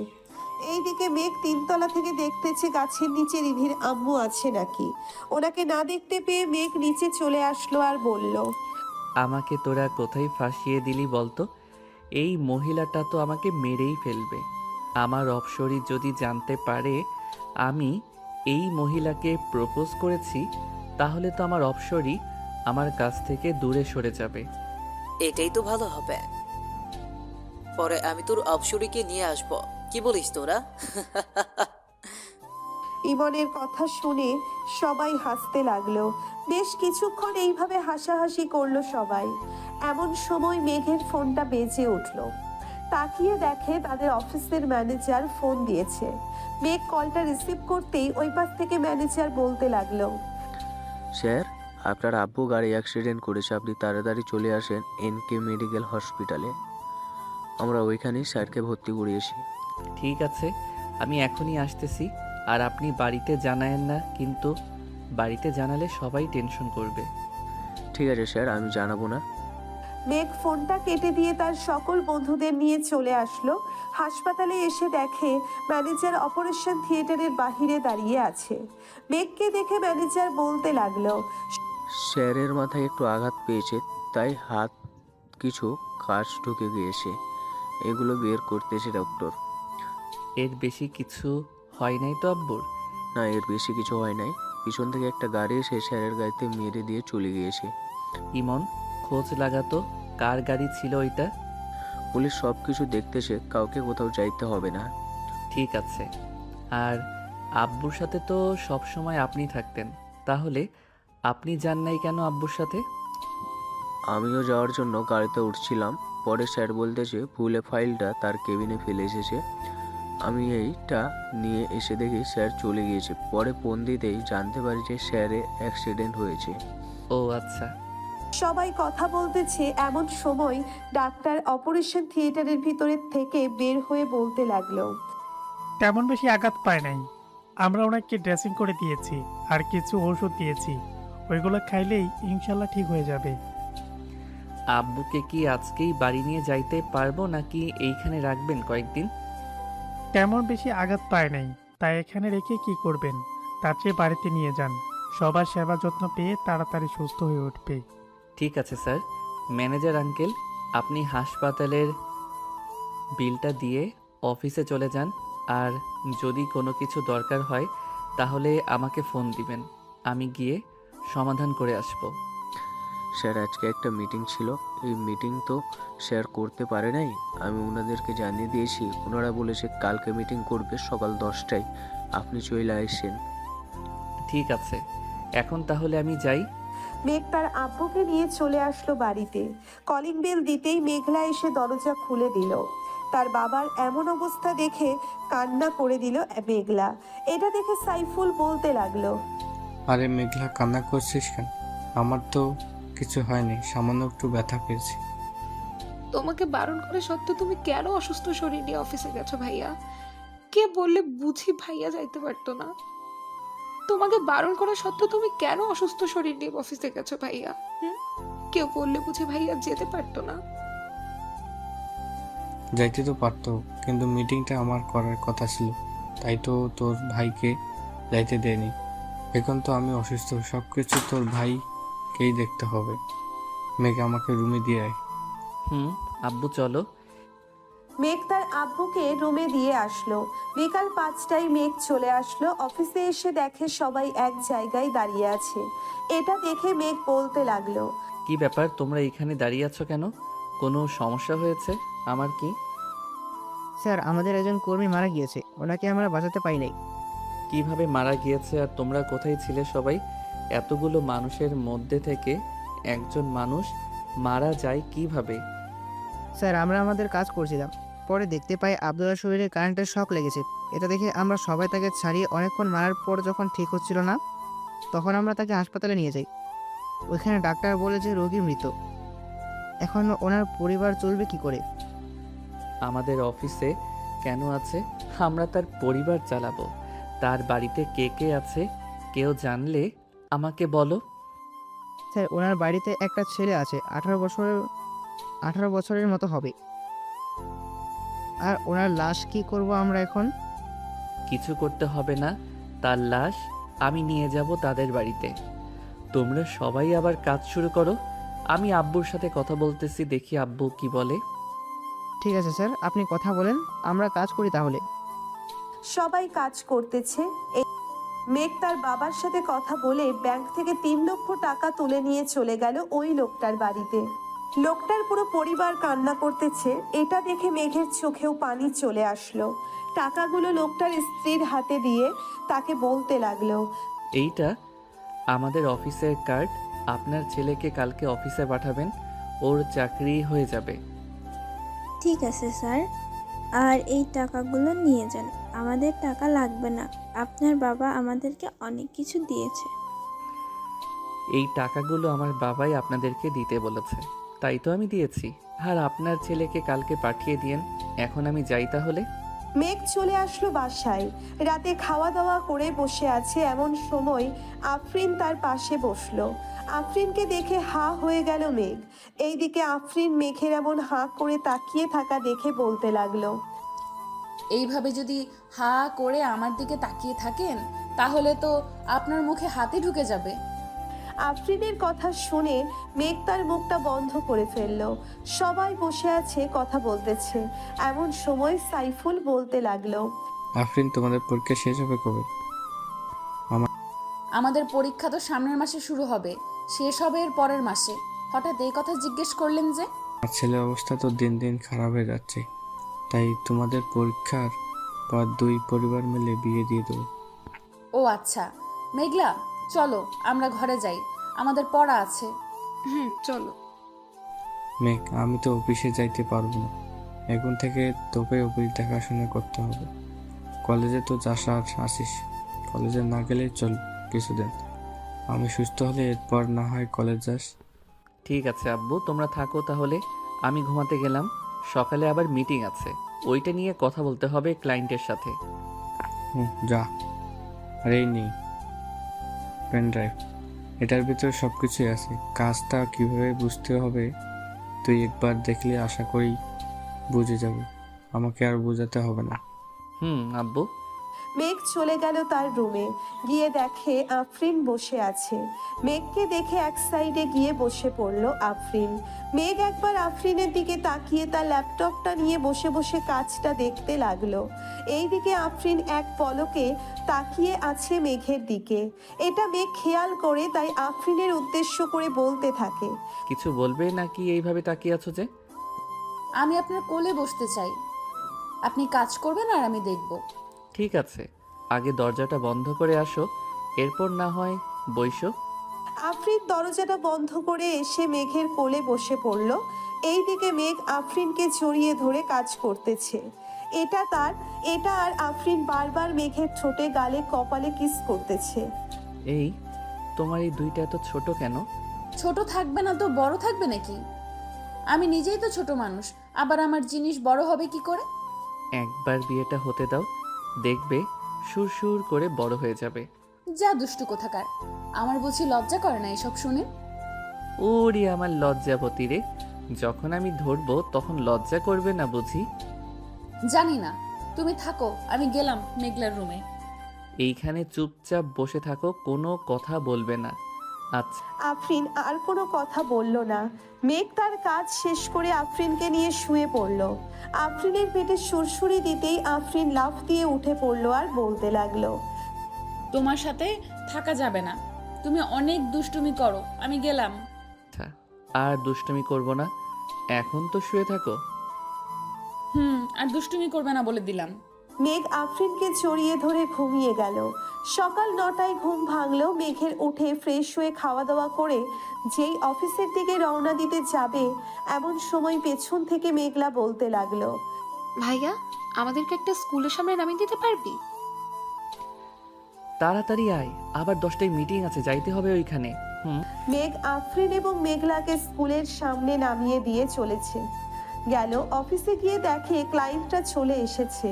এইদিকে মেঘ তিনতলা থেকে দেখতেছে গাছের নিচে রিধির আম্মু আছে নাকি। ওনাকে না দেখতে পেয়ে মেঘ নিচে চলে আসলো আর বলল, আমাকে তোরা কোথায় ফাঁসিয়ে দিলি বলতো? এই মহিলাটা তো আমাকে মেরেই ফেলবে। আমার অপসরি যদি জানতে পারে আমি এই মহিলাকে প্রপোজ করেছি, তাহলে তো আমার অপসরি আমার কাছ থেকে দূরে সরে যাবে। এটাই তো ভালো হবে। পরে আমি তোর অপসরীকে নিয়ে আসব, কি বলিস তোরা? ইমনের কথা শুনে সবাই হাসতে লাগলো। বেশ কিছুক্ষণ এইভাবে হাসাহাসি করলো সবাই। এমন সময় মেঘের ফোনটা বেজে উঠলো। তাকিয়ে দেখে তাদের অফিসের ম্যানেজার ফোন দিয়েছে। মেঘ কলটা রিসিভ করতেই ওই পাশ থেকে ম্যানেজার বলতে লাগলো, স্যার, আপনার আব্বু গাড়ি অ্যাক্সিডেন্ট করেছে, আপনি তাড়াতাড়ি চলে আসেন এনকে মেডিকেল হসপিটালে। আমরা ওইখানেই স্যারকে ভর্তি করিয়েছি। ঠিক আছে, আমি এখনই আসতেছি। আর আপনি বাড়িতে জানায়েন না কিন্তু, বাড়িতে জানালে সবাই টেনশন করবে। ঠিক আছে স্যার, আমি জানাবো না। মেঘ ফোনটা কেটে দিয়ে তার সকল বন্ধুদের নিয়ে চলে আসলো। হাসপাতালে এসে দেখে ম্যানেজার অপারেশন থিয়েটারের বাহিরে দাঁড়িয়ে আছে। মেঘকে দেখে ম্যানেজার বলতে লাগলো, স্যারের মাথায় একটু আঘাত পেয়েছে, তাই হাত কিছু কাজ ঢুকে গিয়েছে, এগুলো বের করতেছে ডক্টর। এর বেশি কিছু হয় নাই তো আব্বুর? না, এর বেশি কিছু হয় নাই। পিছন থেকে একটা গাড়ি এসে স্যারের গাড়িতে মেরে দিয়ে চলে গিয়েছে। ইমন, খোঁজ লাগাতো কার গাড়ি ছিল ওইটা। পুলিশ সব কিছু দেখতেছে, কাউকে কোথাও যাইতে হবে না। ঠিক আছে। আর আব্বুর সাথে তো সব সময় আপনি থাকতেন, তাহলে আপনি যান নাই কেন আব্বুর সাথে? আমিও যাওয়ার জন্য গাড়িতে উঠছিলাম, পরে স্যার বলতেছে ভুলে ফাইলটা তার কেবিনে ফেলে এসেছে। আমি এইটা নিয়ে এসে দেখি স্যার চলে গিয়েছে। পরে ফোন দিতেই জানতে পারি যে স্যারের অ্যাক্সিডেন্ট হয়েছে। ও আচ্ছা। সবাই কথা বলতেছে এমন সময় ডাক্তার অপারেশন থিয়েটারের ভিতরের থেকে বের হয়ে বলতে লাগলো, তেমন বেশি আঘাত পায় নাই। আমরা ওনাকে ড্রেসিং করে দিয়েছি আর কিছু ওষুধ দিয়েছি, ওইগুলো খাইলেই ইনশাল্লাহ ঠিক হয়ে যাবে। আব্বুকে কি আজকেই বাড়ি নিয়ে যাইতে পারবো নাকি এইখানে রাখবেন কয়েকদিন? তেমন বেশি আঘাত পায় নাই, তাই এখানে রেখে কি করবেন? তার চেয়ে বাড়িতে নিয়ে যান, সবার সেবা যত্ন পেয়ে তাড়াতাড়ি সুস্থ হয়ে উঠবে। ঠিক আছে স্যার। ম্যানেজার আঙ্কেল, আপনি হাসপাতালের বিলটা দিয়ে অফিসে চলে যান। আর যদি কোনো কিছু দরকার হয় তাহলে আমাকে ফোন দিবেন, আমি গিয়ে সমাধান করে আসব। স্যার, আজকে একটা মিটিং ছিল, এই মিটিং তো স্যার করতে পারে নাই। আমি ওনাদেরকে জানিয়ে দিয়েছি, ওনারা বলেছে কালকে মিটিং করবে সকাল 10টায়। আপনি চলে আসেন। ঠিক আছে, এখন তাহলে আমি যাই। মেঘ তার আব্বুকে নিয়ে চলে আসলো বাড়িতে। কলিং বেল দিতেই মেঘলা এসে দরজা খুলে দিল। তার বাবার এমন অবস্থা দেখে কান্না করে দিল মেঘলা। এটা দেখে সাইফুল বলতে লাগলো, আরে মেঘলা, কান্না করছিস কেন? আমার তো কিছু হয়নি, সামান্য একটু ব্যথা পেয়েছি। তোমাকে বারণ করে সত্ত্বেও তুমি কেন অসুস্থ শরীর নিয়ে অফিসে গেছো ভাইয়া? কে বললে বুঝি ভাইয়া যাইতে পারতো না? তোমাকে বারণ করা সত্ত্বেও তুমি কেন অসুস্থ শরীর নিয়ে অফিসে গেছো ভাইয়া? কেউ বললে বুঝি ভাইয়া যেতে পারতো না? যাইতে তো পারতো, কিন্তু মিটিংটা আমার করার কথা ছিল, তাই তো তোর ভাইকে যাইতে দেয়নি। এখন তো আমি অসুস্থ, সব কিছু তোর ভাইকেই দেখতে হবে। মেঘে আমাকে রুমে দিয়ে আয়। আব্বু চলো। মেঘ তার আব্বুকে রুমে দিয়ে আসলো। বিকাল 5টায় মেঘ চলে আসলো। অফিসে এসে দেখে সবাই এক জায়গায় দাঁড়িয়ে আছে। এটা দেখে মেঘ বলতে লাগলো, কি ব্যাপার, তোমরা এখানে দাঁড়িয়ে আছো কেন? কোনো সমস্যা হয়েছে? আমার কি? স্যার, আমাদের একজন কর্মী মারা গিয়েছে, ওনাকে আমরা বাঁচাতে পারি নাই। কিভাবে মারা গিয়েছে আর তোমরা কোথায় ছিলে সবাই? এতগুলো মানুষের মধ্যে থেকে একজন মানুষ মারা যায় কিভাবে? স্যার, আমরা আমাদের কাজ করছিলাম, পরে দেখতে পাই আব্দুল্লাহর শরীরে কারেন্টের শক লেগেছে। এটা দেখে আমরা সবাই তাকে ছাড়িয়ে অনেকক্ষণ মারার পর যখন ঠিক হচ্ছিল না, তখন আমরা তাকে হাসপাতালে নিয়ে যাই। ওইখানে ডাক্তার বলেছে রোগী মৃত। এখন ওনার পরিবার চলবে কি করে? আমাদের অফিসে কেন আছে? আমরা তার পরিবার চালাবো। তার বাড়িতে কে কে আছে কেউ জানলে আমাকে বলো। স্যার, ওনার বাড়িতে একটা ছেলে আছে, 18 বছরের মতো হবে। আর ওনার লাশ কি করব আমরা এখন? কিছু করতে হবে না, তার লাশ আমি নিয়ে যাব তাদের বাড়িতে। তোমরা সবাই আবার কাজ শুরু করো। আমি আব্বুর সাথে কথা বলতেছি, দেখি আব্বু কি বলে। ঠিক আছে স্যার, আপনি কথা বলেন, আমরা কাজ করি তাহলে। সবাই কাজ করতেছে। মেঘ তার বাবার সাথে কথা বলে ব্যাংক থেকে 3 লক্ষ টাকা তুলে নিয়ে চলে গেল ওই লোকটার বাড়িতে। লোকটার পুরো পরিবার কান্না করতেছে। এটা দেখে মেঘের চোখেও পানি চলে আসলো। টাকাগুলো লোকটার স্ত্রীর হাতে দিয়ে তাকে বলতে লাগলো, এইটা আমাদের অফিসের কার্ড। আপনার ছেলেকে কালকে অফিসে পাঠাবেন, ওর চাকরি হয়ে যাবে। ঠিক আছে স্যার, আর এই টাকাগুলো নিয়ে যান। আমাদের টাকা লাগবে না, আপনার বাবা আমাদেরকে অনেক কিছু দিয়েছে। এই টাকাগুলো আমার বাবাই আপনাদেরকে দিতে বলেছে, তাই তো আমি দিয়েছি। আর আপনার ছেলেকে কালকে পাঠিয়ে দিয়েন। এখন আমি যাই তাহলে। মেঘ চলে আসলো বাসায়। রাতে খাওয়া দাওয়া করে বসে আছে, এমন সময় আফরিন তার পাশে বসলো। আফরিনকে দেখে হা হয়ে গেল মেঘ। এইদিকে আফরিন মেঘের এমন হাঁ করে তাকিয়ে থাকা দেখে বলতে লাগলো, এইভাবে যদি হা করে আমার দিকে তাকিয়ে থাকেন তাহলে তো আপনার মুখে হাতে ঢুকে যাবে। আফরিনের কথা শুনে মেঘ তার মুখটা বন্ধ করে ফেললো। সবাই বসে আছে, কথা বলতেছে। এমন সময় সাইফুল বলতে লাগলো, আফরিন, তোমাদের পরীক্ষা শেষ হবে কবে? আমাদের পরীক্ষা তো সামনের মাসে শুরু হবে, শেষ হবে এর পরের মাসে। হঠাৎ এই কথা জিজ্ঞেস করলেন যে? আমার ছেলের অবস্থা তো দিন দিন খারাপ হয়ে যাচ্ছে, তাই তোমাদের পরীক্ষার পর 2 পরিবার মিলে বিয়ে দিয়ে দেবো। ও আচ্ছা, মেঘলা চলো আমরা ঘরে যাই, আমাদের পড়া আছে। চলো। মেঘ, আমি তো অফিসে যাইতে পারবো না। এখন থেকে তোকে অফিস দেখাশোনা করতে হবে। কলেজে তো যাস আর আসিস, কলেজে না গেলে চল কিছুদিন। আমি সুস্থ হলে এরপর না হয় কলেজ যাস। ঠিক আছে আব্বু, তোমরা থাকো তাহলে। আমি ঘুমাতে গেলাম, সকালে আবার মিটিং আছে, ওইটা নিয়ে কথা বলতে হবে ক্লায়েন্টের সাথে। যা। আর এই নেই পেন ড্রাইভ, এটার ভিতরে সব কিছুই আছে। কাজটা কিভাবে বুঝতে হবে তুই একবার দেখলে আশা করি বুঝে যাবে, আমাকে আর বোঝাতে হবে না। আব্বু। মেঘ চলে গেল তার রুমে। গিয়ে দেখে আফরিন বসে আছে। মেঘকে দেখে এক সাইডে গিয়ে বসে পড়ল আফরিন। মেঘ একবার আফরিনের দিকে তাকিয়ে তার ল্যাপটপটা নিয়ে বসে বসে কাজটা দেখতে লাগলো। এইদিকে আফরিন এক পলকে তাকিয়ে আছে মেঘের দিকে। এটা মেঘ খেয়াল করে, তাই আফরিনের উদ্দেশ্য করে বলতে থাকে, কিছু বলবে নাকি এইভাবে তাকিয়ে আছো যে? আমি আপনার কোলে বসতে চাই, আপনি কাজ করবেন আর আমি দেখব। ঠিক আছে, আগে দরজাটা বন্ধ করে আসো, এরপর না হয় বইসো। আফরিন দরজাটা বন্ধ করে এসে মেঘের কোলে বসে পড়ল। এইদিকে মেঘ আফরিনকে জড়িয়ে ধরে কাজ করতেছে। এটা আর আফরিন বারবার মেঘের ঠোঁটে, গালে, কপালে কিস করতেছে। এই তোমার এই দুইটা এত ছোট কেন? ছোট থাকবে না তো বড় থাকবে নাকি? আমি নিজেই তো ছোট মানুষ, আবার আমার জিনিস বড় হবে কি করে? একবার বিয়েটা হতে দাও, দেখবে সুর করে বড় হয়ে যাবে। যা দুষ্টু কোথাকার, আমার বুঝি লজ্জা করে না এসব শুনে? ওরে আমার লজ্জাবতী রে, যখন আমি ধরবো তখন লজ্জা করবে না বুঝি? জানি না, তুমি থাকো, আমি গেলাম মেঘলার রুমে। এইখানে চুপচাপ বসে থাকো, কোনো কথা বলবে না। আচ্ছা। আফরিন আর কোনো কথা বলল না। মেঘ তার কাজ শেষ করে আফরিনকে নিয়ে শুয়ে পড়ল। আফরিনের পেটে সুরসুরি দিতেই আফরিন লাফ দিয়ে উঠে পড়ল আর বলতে লাগলো, তোমার সাথে থাকা যাবে না, তুমি অনেক দুষ্টুমি করো, আমি গেলাম। আর দুষ্টুমি করব না, এখন তো শুয়ে থাকো। আর দুষ্টুমি করবে না বলে দিলাম। মেঘ আফরিনকে জড়িয়ে ধরে ঘুমিয়ে গেল। সকাল 9টায় ঘুম ভাঙলো মেঘের। উঠে ফ্রেশ হয়ে খাওয়া দাওয়া করে যেই অফিসের দিকে রওনা দিতে যাবে, এমন সময় পেছন থেকে মেঘলা বলতে লাগলো, ভাইয়া, আমাদেরকে একটা স্কুলের সামনে নামিয়ে দিতে পারবি? তাড়াতাড়ি আয়, আবার 10টায় মিটিং আছে, যাইতে হবে ওইখানে। হুম। মেঘ আফরিন এবং মেঘলাকে স্কুলের সামনে নামিয়ে দিয়ে চলেছে। গেল অফিসে গিয়ে দেখে ক্লায়েন্টরা চলে এসেছে।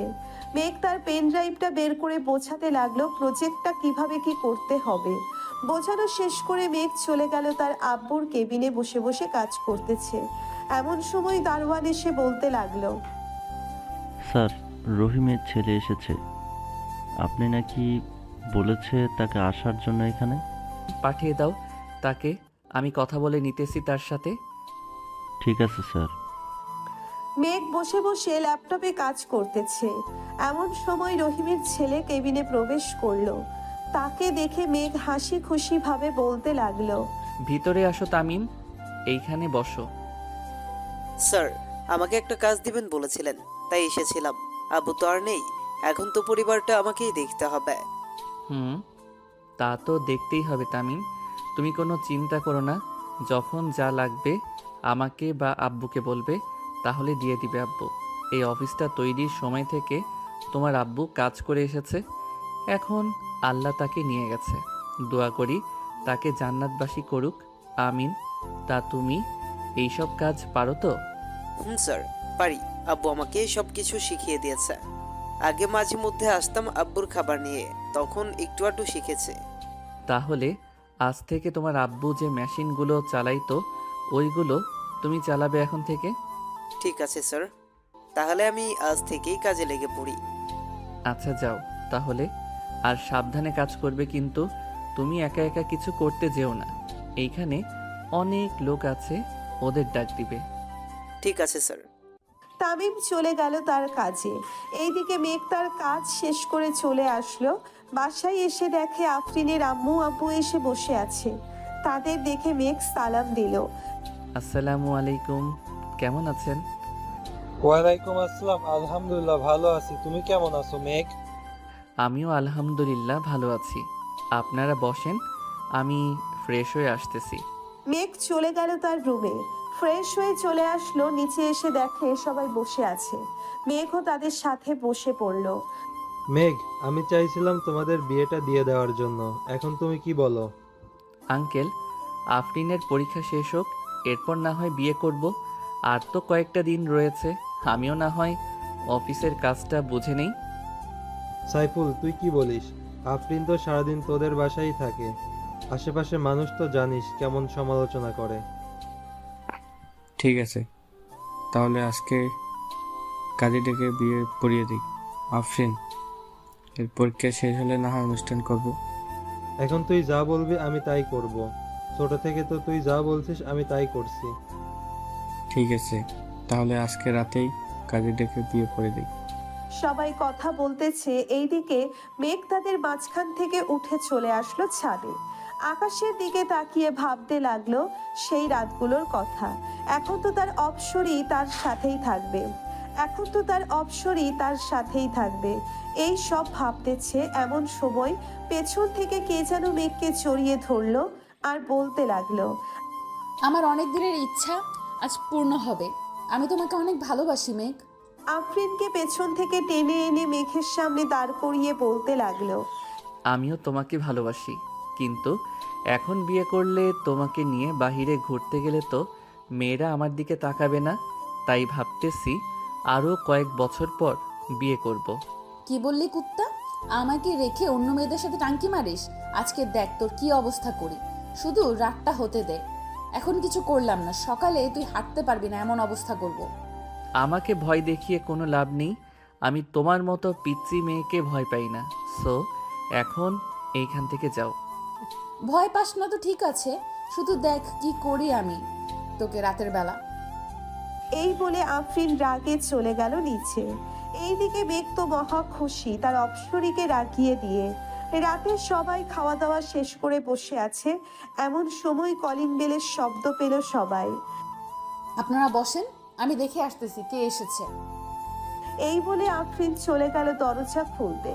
মেঘ তার পেন ড্রাইভটা বের করে বোঝাতে লাগলো প্রজেক্টটা কিভাবে কি করতে হবে। বোঝানো শেষ করে মেঘ চলে গেল তার আব্বুর কেবিনে বসে বসে কাজ করতেছে। এমন সময় দারোয়ান এসে বলতে লাগলো, স্যার, রহিমের ছেলে এসেছে। আপনি নাকি বলেছে তাকে আসার জন্য এখানে? পাঠিয়ে দাও তাকে, আমি কথা বলে নিতেছি তার সাথে। ঠিক আছে স্যার। মেঘ বসে বসে ল্যাপটপে কাজ করতেছে। এমন সময় রহিমের ছেলে কেবিনে প্রবেশ করলো। তাকে দেখে মেঘ হাসি খুশি ভাবে বলতে লাগলো, ভিতরে আসো তামিম, এইখানে বসো। স্যার, আমাকে একটা কাজ দিবেন বলেছিলেন, তাই এসেছিলাম। আব্বু তো আর নেই, এখন তো পরিবারটা আমাকেই দেখতে হবে। হুম, তা তো দেখতেই হবে তামিম, তুমি কোনো চিন্তা করো না। যখন যা লাগবে আমাকে বা আব্বুকে বলবে, তাহলে দিয়ে দিবে আব্বু। এই অফিসটা তৈরির সময় থেকে তোমার আব্বু কাজ করে এসেছে, এখন আল্লাহ তাকে নিয়ে গেছে। দোয়া করি তাকে জান্নাতবাসী করুক, আমিন। তা তুমি এইসব কাজ পারো তো? স্যার, পারি। আব্বু আমাকে সব কিছু শিখিয়ে দিয়েছে। আগে মাঝে মধ্যে আসতাম আব্বুর খাবার নিয়ে, তখন একটু আধটু শিখেছে। তাহলে আজ থেকে তোমার আব্বু যে মেশিনগুলো চালাইতো ওইগুলো তুমি চালাবে এখন থেকে। ঠিক আছে স্যার, তাহলে আমি আজ থেকেই কাজে লেগে পড়ি। আচ্ছা যাও তাহলে, আর সাবধানে কাজ করবে কিন্তু। তুমি একা একা কিছু করতে যেও না, এইখানে অনেক লোক আছে, ওদের ডাক দিবে। ঠিক আছে স্যার। তামিম চলে গেল তার কাজে। এইদিকে মেঘ তার কাজ শেষ করে চলে আসলো। বাসায় এসে দেখে আফরিনের আম্মু আব্বু এসে বসে আছে। তাদের দেখে মেঘ সালাম দিল। আসসালামু আলাইকুম, কেমন আছেন? ওয়ালাইকুম আসসালাম, আলহামদুলিল্লাহ ভালো আছি। তুমি কেমন আছো মেঘ? আমিও আলহামদুলিল্লাহ ভালো আছি। আপনারা বসেন, আমি ফ্রেশ হয়ে আসতেছি। মেঘ চলে গেল তার রুমে। ফ্রেশ হয়ে চলে আসলো, নিচে এসে দেখে সবাই বসে আছে। মেঘও তাদের সাথে বসে পড়লো। মেঘ, আমি চাইছিলাম তোমাদের বিয়েটা দিয়ে দেওয়ার জন্য, এখন তুমি কি বলো? আঙ্কেল, আফরিনের পরীক্ষা শেষ হোক, এরপর না হয় বিয়ে করব। আর তো কয়েকটা দিন রয়েছে, আমিও না হয় অফিসের কাজটা বুঝে নেই। সাইফুল, তুই কি বলিস? আফরিন তো সারাদিন তোদের বাসায় থাকে, আশেপাশে মানুষ তো জানিস কেমন সমালোচনা করে। ঠিক আছে, তাহলে আজকে কাজী ডেকে বিয়ে পড়িয়ে দিই। আফরিন, এর পরীক্ষা শেষ হলে না হয় অনুষ্ঠান করব। এখন তুই যা বলবি আমি তাই করব। ছোট থেকে তো তুই যা বলছিস আমি তাই করছি। ঠিক আছে, তাহলে আজকে রাতেই কাজী ডেকে বিয়ে করে দিই। সবাই কথা বলতেছে, এইদিকে মেঘ তাদের মাঝখান থেকে উঠে চলে আসলো ছাদে। আকাশের দিকে তাকিয়ে ভাবতে লাগলো সেই রাতগুলোর কথা। এখন তো তার অপসরই তার সাথেই থাকবে, এখন তো তার অপসরই তার সাথেই থাকবে। এই সব ভাবতেছে, এমন সময় পেছন থেকে কে যেন মেঘকে জড়িয়ে ধরলো আর বলতে লাগলো, আমার অনেক দিনের ইচ্ছা আজ পূর্ণ হবে। আমি তোমাকে অনেক ভালোবাসি মেঘ। আফরিনকে পেছন থেকে টেনে এনে মেঘের সামনে দাঁড় করিয়ে বলতে লাগলো, আমিও তোমাকে ভালোবাসি, কিন্তু এখন বিয়ে করলে তোমাকে নিয়ে বাহিরে ঘুরতে গেলে তো মেয়েরা আমার দিকে তাকাবে না। তাই ভাবতেছি আরও কয়েক বছর পর বিয়ে করব। কি বললি কুত্তা? আমাকে রেখে অন্য মেয়েদের সাথে টাঙ্কি মারিস? আজকে দেখ তোর কি অবস্থা করি। শুধু রাতটা হতে দে, এখন কিছু করলাম না, সকালে তুই হাঁটতে পারবি না এমন অবস্থা করব। আমাকে ভয় দেখিয়ে কোনো লাভ নেই, আমি তোমার মতো পিচ্চি মেয়েকে ভয় পাই না। সো এখন এইখান থেকে যাও। ভয় পাস না তো ঠিক আছে, শুধু দেখ কি করি আমি তোকে রাতের বেলা। এই বলে আফরিন রাগে চলে গেল নিচে। এইদিকে মেঘ তো মহা খুশি তার অপসরীকে রাগিয়ে দিয়ে। রাতে সবাই খাওয়া দাওয়া শেষ করে বসে আছে। এমন সময় কলিং বেলের শব্দ পেল সবাই। আপনারা বসেন, আমি দেখে আসতেছি কে এসেছে। এই বলে আফরিন চলে গেল দরজা খুলতে।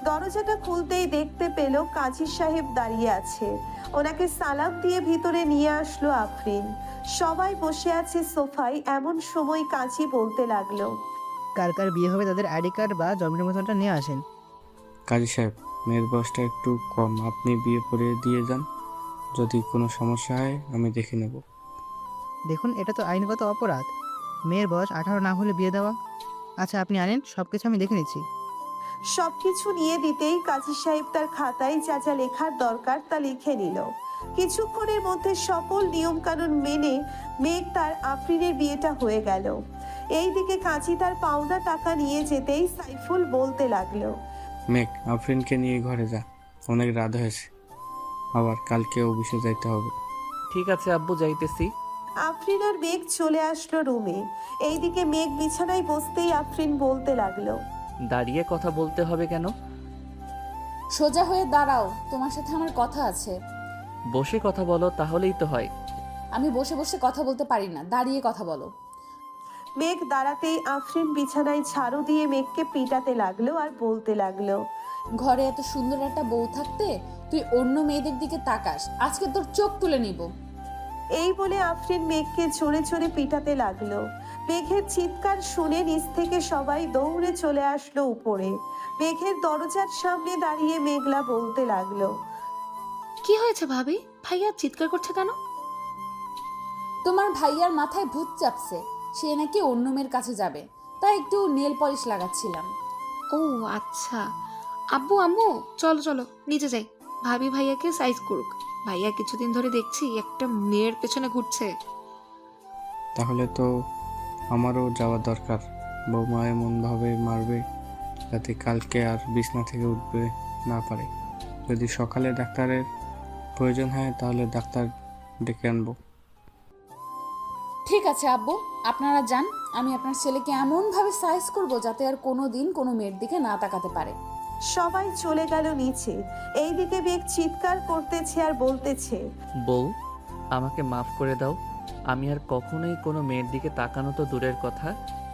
দরজাটা খুলতেই দেখতে পেল কাজী সাহেব দাঁড়িয়ে আছে। ওনাকে সালাম দিয়ে ভিতরে নিয়ে আসলো আফরিন। সবাই বসে আছে সোফায়। এমন সময় কাজী বলতে লাগলো, কার কার বিয়ে হবে তাদের আইডি কার্ড বা জন্মের মতনটা নিয়ে আসেন। কাজী সাহেব, মেয়ের বয়সটা একটু কম, আপনি বিয়ে পড়িয়ে দিয়ে যান। যদি কোনো সমস্যা হয় আমি দেখে নেব। দেখুন, এটা তো আইনগত অপরাধ। মেয়ের বয়স 18 না হলে বিয়ে দেওয়া। আচ্ছা, আপনি আনেন, সব কিছু আমি দেখে নিচ্ছি। সবকিছু নিয়ে দিতেই কাজী সাহেব তার খাতায় যা যা লেখার দরকার তা লিখে নিল। কিছুক্ষণের মধ্যে সকল নিয়মকানুন মেনে মেঘ তার আফরিনের বিয়েটা হয়ে গেল। এইদিকে কাজী তার পাওনা টাকা নিয়ে যেতেই সাইফুল বলতে লাগলো, মেঘ, আফরিনকে নিয়ে ঘরে যা, অনেক রাত হয়েছে, আবার কালকে অফিসে যাইতে হবে। ঠিক আছে আব্বু, যাইতেছি। আফরিন আর মেঘ চলে আসলো রুমে। এইদিকে মেঘ বিছানায় বসতেই আফরিন বলতে লাগলো, দাঁড়িয়ে কথা বলতে হবে কেন? সোজা হয়ে দাঁড়াও, তোমার সাথে আমার কথা আছে। বসে কথা বলো, তাহলেই তো হয়। আমি বসে বসে কথা বলতে পারি না, দাঁড়িয়ে কথা বলো। মেঘ দাঁড়াতেই আফরিন বিছানায় ঝাড়ু দিয়ে মেঘকে পিটাতে লাগলো আর বলতে লাগলো, ঘরে এত সুন্দর একটা বউ থাকতে তুই অন্য মেয়েদের দিকে তাকাস, আজকে তোর চোখ তুলে নিব। এই বলে আফরিন মেঘকে জোরে জোরে পিটাতে লাগলো। মেঘের চিৎকার শুনে নিচ থেকে সবাই দৌড়ে চলে আসলো উপরে। মেঘের দরজার সামনে দাঁড়িয়ে মেঘলা বলতে লাগলো, কি হয়েছে ভাবি? ভাইয়া চিৎকার করছে কেন? তোমার ভাইয়ার মাথায় ভূত চাপছে, সে নাকি অন্য মেয়ের কাছে যাবে, তাই একটু নেল পলিশ লাগাচ্ছিলাম। ও আচ্ছা। আব্বু আম্মু চলো চলো নিচে যাই, ভাবি ভাইয়াকে সাইজ করুক। ভাইয়া কিছুদিন ধরে দেখছি একটা মেয়ের পেছনে ঘুরছে। তাহলে তো আমারও যাওয়া দরকার। বৌমা এমনভাবে মারবে যাতে কালকে আর বিছনা থেকে উঠবে না পারে। যদি সকালে ডাক্তারের প্রয়োজন হয় তাহলে ডাক্তার ডেকে আনবো। ঠিক আছে আব্বু, আপনারা যান, আমি আপনার ছেলেকে এমনভাবে সাইজ করব যাতে আর কোনো দিন কোনো মেয়ের দিকে না তাকাতে পারে। সবাই চলে গেল নিচে। এইদিকে মেঘ চিৎকার করতেছে আর বলতেছে, বউ, আমাকে মাফ করে দাও। আমি আর কখনোই কোনো মেয়ের দিকে তাকানো তো দূরের কথা,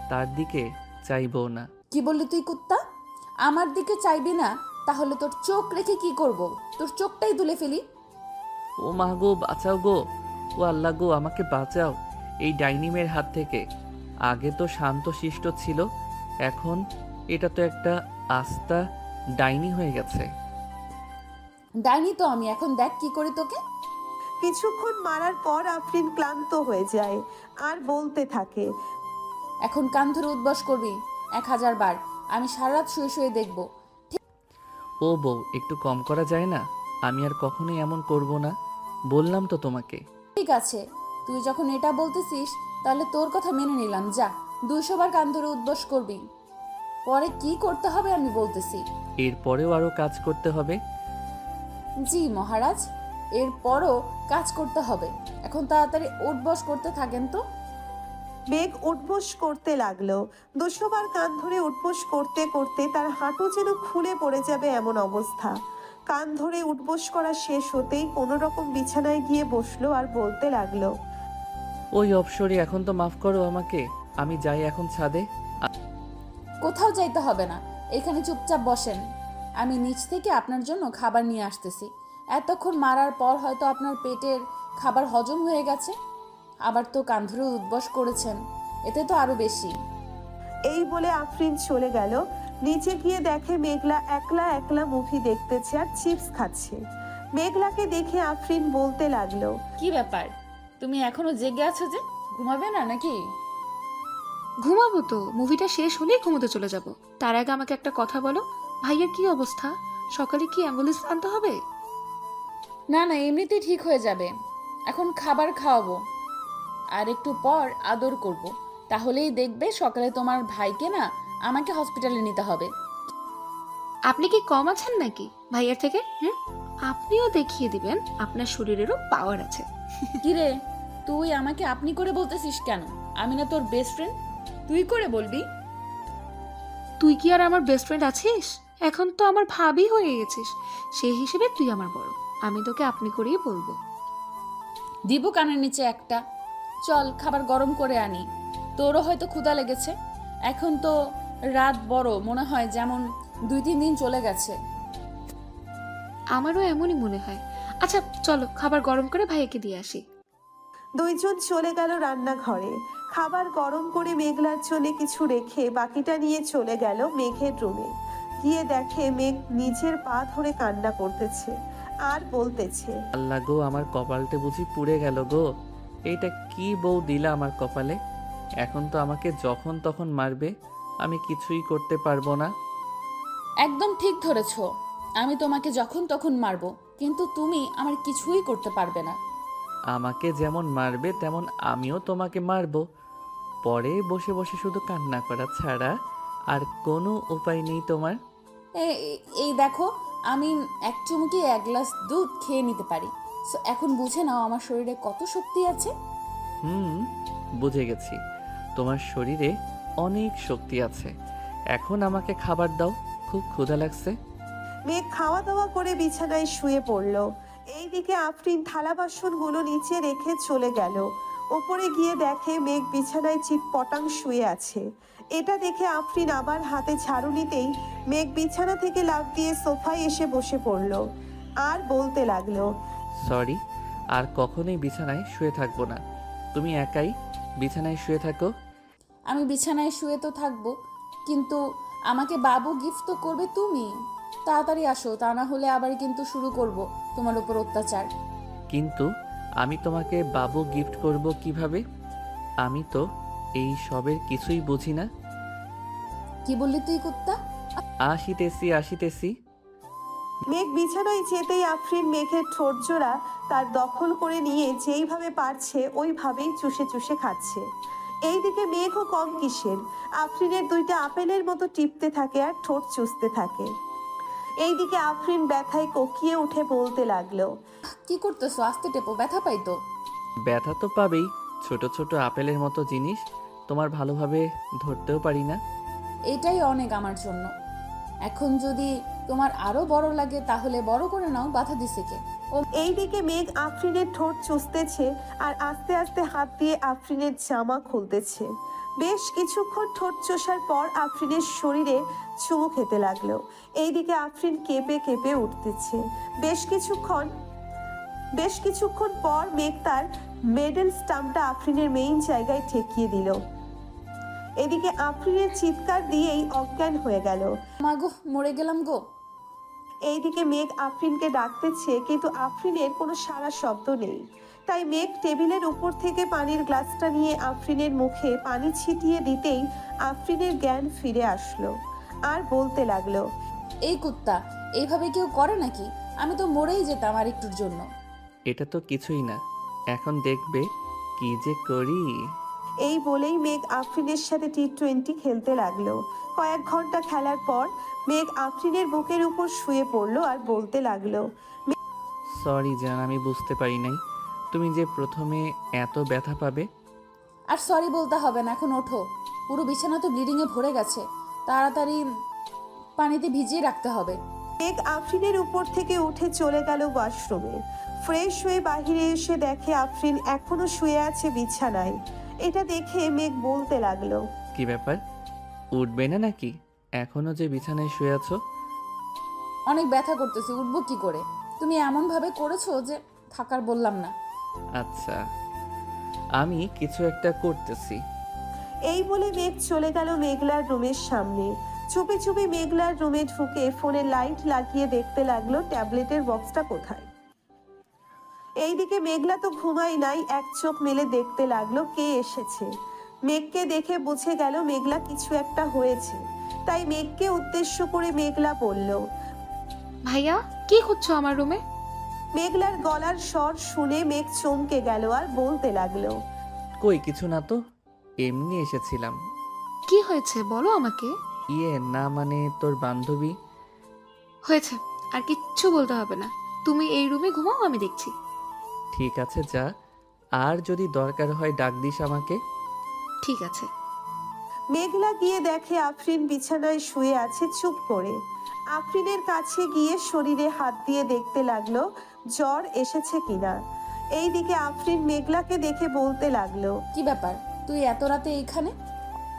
তার দিকে চাইবও না। কি বললি তুই কুত্তা? আমার দিকে চাইবি না? তাহলে তোর চোখ রেখে কি করব? তোর চোখটাই তুলে ফেলি। ও মা গো, বাঁচাও গো, ও আল্লাহ গো, আমাকে বাঁচাও এই ডাইনি মেয়ের হাত থেকে। আগে তো শান্ত শিষ্ট ছিল, এখন এটা তো একটা আস্তা ডাইনি হয়ে গেছে। ডাইনি তো আমি, এখন দেখ কি করি তোকে। কিছুক্ষণ মারার পর আফরিন ক্লান্ত হয়ে যায় আর বলতে থাকে, এখন কান ধরে উদ্বাস করবি 1000 বার, আমি সারা রাত শুয়ে শুয়ে দেখব। ও বউ, একটু কম করা যায় না? আমি আর কখনোই এমন করব না, বললাম তো তোমাকে। ঠিক আছে, তুই যখন এটা বলতেছিস তাহলে তোর কথা মেনে নিলাম। যা, 200 বার কান ধরে উদ্বাস করবি। পরে কি করতে হবে আমি বলতেছি। এরপরেও আরো কাজ করতে হবে। জি মহারাজ, এরপরও কাজ করতে হবে। এখন তাড়াতাড়ি উঠবস করতে থাকেন তো। মেঘ উঠবোস করতে লাগলো। 200 বার কান ধরে উঠবোস করতে করতে তার হাঁটু যেন খুলে পড়ে যাবে এমন অবস্থা। কান ধরে উঠবোস করা শেষ হতেই কোনো রকম বিছানায় গিয়ে বসলো আর বলতে লাগলো, ওই অপসরি, এখন তো মাফ করো আমাকে, আমি যাই এখন ছাদে। কোথাও যাইতে হবে না, এখানে চুপচাপ বসেন। আমি নিচ থেকে আপনার জন্য খাবার নিয়ে আসতেছি। এতক্ষণ মারার পর হয়তো আপনার পেটের খাবার হজম হয়ে গেছে, আবার তো কান ধরে উদ্বাস করেছেন, এতে তো আরো বেশি। এই বলে আফরিন চলে গেল। নিচে গিয়ে দেখে মেঘলা একলা একলা মুভি দেখতেছে আর চিপস খাচ্ছে। মেঘলাকে দেখে আফরিন বলতে লাগলো, কি ব্যাপার, তুমি এখনো জেগে আছো যে? ঘুমাবে না নাকি? ঘুমাবো তো, মুভিটা শেষ হলেই ঘুমোতে চলে যাব। তার আগে আমাকে একটা কথা বলো, ভাইয়ের কি অবস্থা? সকালে কি অ্যাম্বুলেন্স আনতে হবে? না না, এমনিতেই ঠিক হয়ে যাবে। এখন খাবার খাওয়াবো আর একটু পর আদর করব, তাহলেই দেখবে সকালে তোমার ভাইকে না আমাকে হসপিটালে নিতে হবে। আপনি কি কম আছেন নাকি ভাইয়ের থেকে? আপনিও দেখিয়ে দিবেন আপনার শরীরেরও পাওয়ার আছে। কিরে, তুই আমাকে আপনি করে বলতেছিস কেন? আমি না তোর বেস্ট ফ্রেন্ড, তুই করে বলবি? তুই কি আর আমার বেস্ট ফ্রেন্ড আছিস? এখন তো আমার ভাবি হয়ে গেছিস, সেই হিসেবে তুই আমার বড়, আমি তোকে আপনি করেই বলবো। দিব কানের নিচে একটা। চল খাবার গরম করে আনি, তোরও হয়তো ক্ষুধা লেগেছে। এখন তো রাত বড়, মনে হয় যেমন 2-3 দিন চলে গেছে। আমারও এমনই মনে হয়। আচ্ছা চলো খাবার গরম করে ভাইয়াকে দিয়ে আসি। দুইজন চলে গেল রান্নাঘরে। খাবার গরম করে মেঘলার জন্য কিছু রেখে বাকিটা নিয়ে চলে গেল মেঘের রুমে। গিয়ে দেখে মেঘ নিজের পা ধরে কান্না করতেছে আর বলতেছে, আল্লাহ গো, আমার কপালটা বুঝি পুড়ে গেল গো। এইটা কি বউ দিলা আমার কপালে? এখন তো আমাকে যখন তখন মারবে, আমি কিছুই করতে পারবো না। একদম ঠিক ধরেছ, আমি তোমাকে যখন তখন মারবো, কিন্তু তুমি আমার কিছুই করতে পারবে না। আমাকে যেমন মারবে তেমন আমিও তোমাকে মারবো। পরে বসে বসে শুধু কান্না করা ছাড়া আর কোনো উপায় নেই তোমার। এই দেখো, আমি এক চুমুকি 1 গ্লাস দুধ খেয়ে নিতে পারি। সো এখন বুঝে নাও আমার শরীরে কত শক্তি আছে। বুঝে গেছি, তোমার শরীরে অনেক শক্তি আছে। এখন আমাকে খাবার দাও, খুব ক্ষুধা লাগছে। মেঘ খাওয়া দাওয়া করে বিছানায় শুয়ে পড়ল। এইদিকে আফরিন থালা বাসনগুলো নিচে রেখে চলে গেল। ওপরে গিয়ে দেখে মেঘ বিছানায় চিৎপটাং শুয়ে আছে। এটা দেখে আফরিন আবার হাতে ঝাড়ু নিতেই মেঘ বিছানা থেকে লাফ দিয়ে সোফায় এসে বসে পড়ল আর বলতে লাগলো, সরি, আর কখনোই বিছানায় শুয়ে থাকবো না। তুমি একাই বিছানায় শুয়ে থাকো। আমি বিছানায় শুয়ে তো থাকবো, কিন্তু আমাকে বাবু গিফট তো করবে তুমি। তাড়াতাড়ি আসো, তা না হলে আবার কিন্তু শুরু করব তোমার উপর অত্যাচার। কিন্তু আমি তোমাকে বাবু গিফট করব কিভাবে? আমি তো এই সবের কিছুই বুঝি না। কি বললি তুই কুত্তা? আসিতেছি। মেঘ বিছানায় যেতেই আফরিন মেঘের ঠোঁট জোড়া তার দখল করে নিয়ে যেইভাবে পারছে ওইভাবেই চুষে চুষে খাচ্ছে। এইদিকে মেঘও কম কিসের, আফরিনের 2টা আপেলের মতো টিপতে থাকে আর ঠোঁট চুষতে থাকে। এইদিকে আফরিন ব্যথায় কোকিয়ে উঠে বলতে লাগলো, কি করতেছো? আস্তে টেপো, ব্যথা পাই তো। ব্যথা তো পাবেই, ছোট ছোট আপেলের মতো জিনিস তোমার ভালোভাবে ধরতেও পারি না। এটাই অনেক আমার জন্য। এখন যদি তোমার আরো বড় লাগে তাহলে বড় করে নাও, বাধা দিছে কে? এইদিকে মেঘ আফরিনের ঠোঁট চুষতেছে আর আস্তে আস্তে হাত দিয়ে আফরিনের জামা খুলতেছে। বেশ কিছুক্ষণ ঠোঁট চষার পর আফরিনের শরীরে চুমু খেতে লাগলো। এইদিকে আফরিন কেঁপে কেঁপে উঠতেছে। বেশ কিছুক্ষণ পর মেঘ তার মেডেল স্টাম্পটা আফরিনের মেইন জায়গায় ঠেকিয়ে দিল। এদিকে আফরিনের চিৎকার দিয়েই অজ্ঞান হয়ে গেল। মাগো, মরে গেলাম গো। এইদিকে মেঘ আফরিনকে ডাকতেছে, কিন্তু আফরিনের কোনো সাড়া শব্দ নেই। তাই মেঘ টেবিলের উপর থেকে পানির গ্লাসটা নিয়ে আফরিনের মুখে পানি ছিটিয়ে দিতেই আফরিনের জ্ঞান ফিরে আসলো আর বলতে লাগলো, এই কুত্তা, এইভাবে কেউ করে নাকি? আমি তো মরেই যেতাম আর একটুর জন্য। এটা তো কিছুই না, এখন দেখবে কি যে করি। এই বলেই মেঘ আফরিনের সাথে টি20 খেলতে লাগলো। কয়েক ঘন্টা খেলার পর মেঘ আফরিনের বুকের উপর শুয়ে পড়লো আর বলতে লাগলো, সরি জান, আমি বুঝতে পারি নাই তুমি যে প্রথমে এত ব্যথা পাবে। আর সরি বলতে হবে না, এখন ওঠো। পুরো বিছানা তো ব্লিডিং এ ভরে গেছে, তাড়াতাড়ি পানিতে ভিজিয়ে রাখতে হবে। মেঘ আফরিনের উপর থেকে উঠে চলে গেল ওয়াশরুমে। ফ্রেশ হয়ে বাহিরে এসে দেখে আফরিন এখনো শুয়ে আছে বিছানায়। এটা দেখে মেঘ বলতে লাগলো, কি ব্যাপার, উঠবে না নাকি? এখনো যে বিছানায় শুয়ে আছো। অনেক ব্যথা করতেছে, উঠবো কি করে? তুমি এমন ভাবে করেছো যে থাকার বললাম না। আচ্ছা, আমি কিছু একটা করতেছি। এই বলে মেঘ চলে গেল মেঘলার রুমের সামনে। চুপি চুপি মেঘলার রুমে ঢুকে ফোনে লাইট লাগিয়ে দেখতে লাগলো ট্যাবলেটের বক্সটা কোথায়। এইদিকে মেঘলা তো ঘুমাই নাই, এক চোখ মেলে দেখতে লাগলো কে এসেছে। মেঘকে দেখে বুঝে গেল মেঘলা কিছু একটা হয়েছে, তাই মেঘকে উদ্দেশ্য করে মেঘলা বলল, ভাইয়া, কি করছো আমার রুমে? মেঘলার গলার স্বর শুনে মেঘ চমকে গেল আর বলতে লাগলো, কই কিছু না তো, এমনি এসেছিলাম। কি হয়েছে বলো আমাকে। না মানে তোর বান্ধবী। হয়েছে, আর কিচ্ছু বলতে হবে না। তুমি এই রুমে ঘুমাও, আমি দেখছি। ঠিক আছে যা, আর যদি দরকার হয় ডাক দিস আমাকে। ঠিক আছে। মেঘলা গিয়ে দেখে আফরিন বিছানায় শুয়ে আছে চুপ করে। আফরিনের কাছে গিয়ে শরীরে হাত দিয়ে দেখতে লাগলো জ্বর এসেছে কিনা। এইদিকে আফরিন মেঘলাকে দেখে বলতে লাগলো, কি ব্যাপার, তুই এত রাতে এইখানে?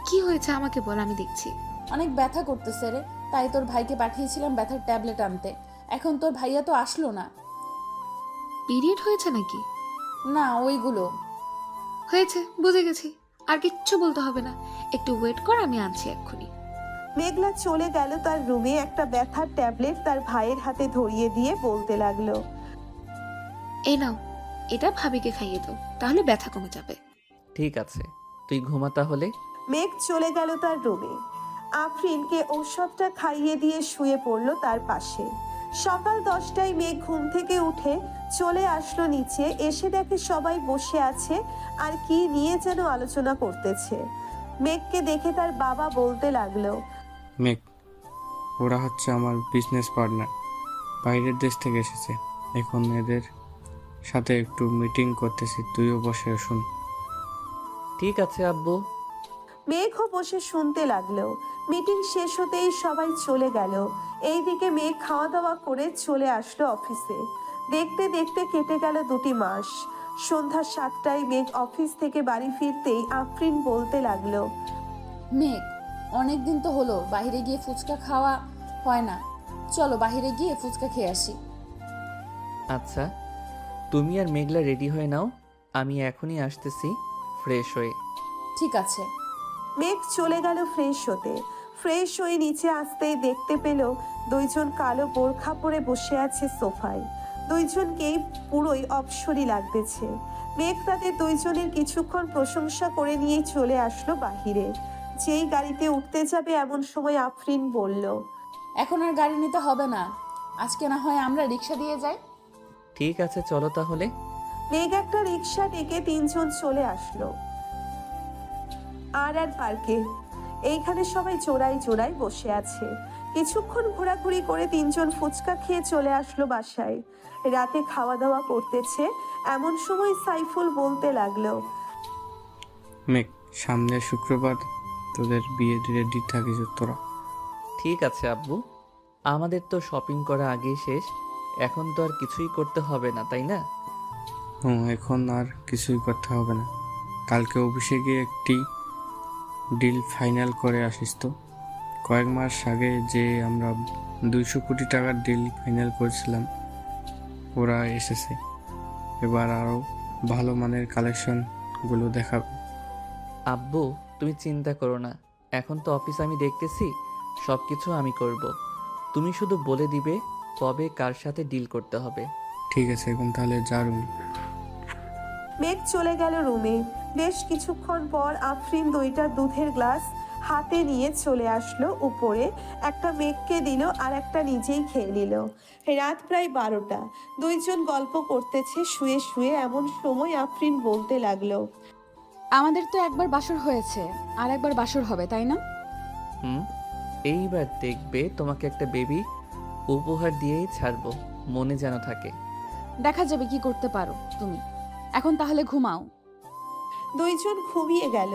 কি হয়েছে আমাকে বল, আমি দেখছি। অনেক ব্যথা করতেছে রে, তাই তোর ভাইকে পাঠিয়েছিলাম ব্যথার ট্যাবলেট আনতে। এখন তোর ভাইয়া তো আসলো না। পিরিয়ড হয়েছে নাকি? না, ওইগুলো হয়েছে, বুঝে গেছি। আর কিচ্ছু বলতে হবে না, একটু ওয়েট কর, আমি আনছি এক্ষুনি। মেঘলা চলে গেল তার রুমে, একটা ব্যথার ট্যাবলেট তার ভাইয়ের হাতে ধরিয়ে দিয়ে বলতে লাগলো, এই নাও, এটা ভাবিকে খাইয়ে দাও, তাহলে ব্যথা কমে যাবে। ঠিক আছে, তুই ঘুমা তাহলে। মেঘ চলে গেল তার রুমে। আফরিনকে ঔষধটা খাইয়ে দিয়ে শুয়ে পড়ল তার পাশে। সকাল 10টায় মেঘ ঘুম থেকে উঠে চলে আসলো নিচে, এসে দেখে সবাই বসে আছে আর কি নিয়ে যেন আলোচনা করতেছে। মেঘকে দেখে তার বাবা বলতে লাগলো, মেঘ, ওরা হচ্ছে আমার বিজনেস পার্টনার, বাইরের দেশ থেকে এসেছে। এখন এদের সাথে একটু মিটিং করতেছি, তুইও বসে শুন। ঠিক আছে আব্বু। মেঘও বসে শুনতে লাগলো। মিটিং শেষ হতেই সবাই চলে গেল। এইদিকে মেঘ খাওয়া দাওয়া করে চলে আসলো অফিসে। দেখতে দেখতে কেটে গেল 2টি মাস। সন্ধ্যা 7টায় মেঘ অফিস থেকে বাড়ি ফিরতেই আফরিন বলতে লাগলো, মেঘ, অনেক দিন তো হলো বাইরে গিয়ে ফুচকা খাওয়া হয় না, চলো বাইরে গিয়ে ফুচকা খেয়ে আসি। আচ্ছা, তুমি আর মেঘলা রেডি হয়ে নাও, আমি এখনই আসতেছি ফ্রেশ হয়ে। ঠিক আছে। মেঘ চলে গেল ফ্রেশ হতে। ফ্রেশ হয়ে নিচে আসতেই দেখতে পেল 2জন কালো বোরখা পরে বসে আছে সোফায়। 2জনকেই পুরোই অপসরী লাগতেছে। মেঘ তাদের 2জনের কিছুক্ষণ প্রশংসা করে নিয়ে চলে আসলো বাহিরে। যেই গাড়িতে উঠতে যাবে এমন সময় আফরিন বলল, এখন আর গাড়ি নিতে হবে না, আজকে না হয় আমরা রিক্সা দিয়ে যাই। ঠিক আছে, চলো তাহলে। মেঘ একটা রিক্সা ডেকে 3জন চলে আসলো আর পার্কে। এইখানে সবাই জোড়ায় জোড়ায় বসে আছে। কিছুক্ষণ ঘোরাঘুরি করে 3জন ফুচকা খেয়ে চলে আসলো বাসায়। রাতে খাওয়া দাওয়া করতেছে এমন সময় সাইফুল বলতে লাগলো, মেঘ, সামনের শুক্রবার তোদের বিয়ে রেডি থাকিস তোরা। ঠিক আছে আব্বু, আমাদের তো শপিং করা আগেই শেষ, এখন তো আর কিছুই করতে হবে না, তাই না? এখন আর কিছুই করতে হবে না। কালকে অফিসে গিয়ে একটি ডিল ফাইনাল করে আসিস তো। কয়েক মাস আগে যে আমরা 200 কোটি টাকার ডিল ফাইনাল করেছিলাম, ওরা এসেছে। এবার আরও ভালো মানের কালেকশনগুলো দেখাবে। আব্বু, তুমি চিন্তা করো না, এখন তো অফিস আমি দেখতেছি, সব কিছু আমি করব। তুমি শুধু বলে দিবে কবে কার সাথে ডিল করতে হবে। ঠিক আছে, এখন তাহলে যা রুম। মেঘ চলে গেল রুমে। বেশ কিছুক্ষণ পর আফরিন 2টা দুধের গ্লাস হাতে নিয়ে চলে আসলো উপরে। একটা মেঘকে দিল আর একটা নিজেই খেয়ে নিল। রাত প্রায় 12টা। 2জন গল্প করতেছে শুয়ে শুয়ে। এমন সময় আফরিন বলতে লাগলো, আমাদের তো একবার বাসর হয়েছে, আর একবার বাসর হবে, তাই না? এইবার দেখবে তোমাকে একটা বেবি উপহার দিয়েই ছাড়বো, মনে যেন থাকে। দেখা যাবে কি করতে পারো তুমি। এখন তাহলে ঘুমাও। 2জন ঘুমিয়ে গেল।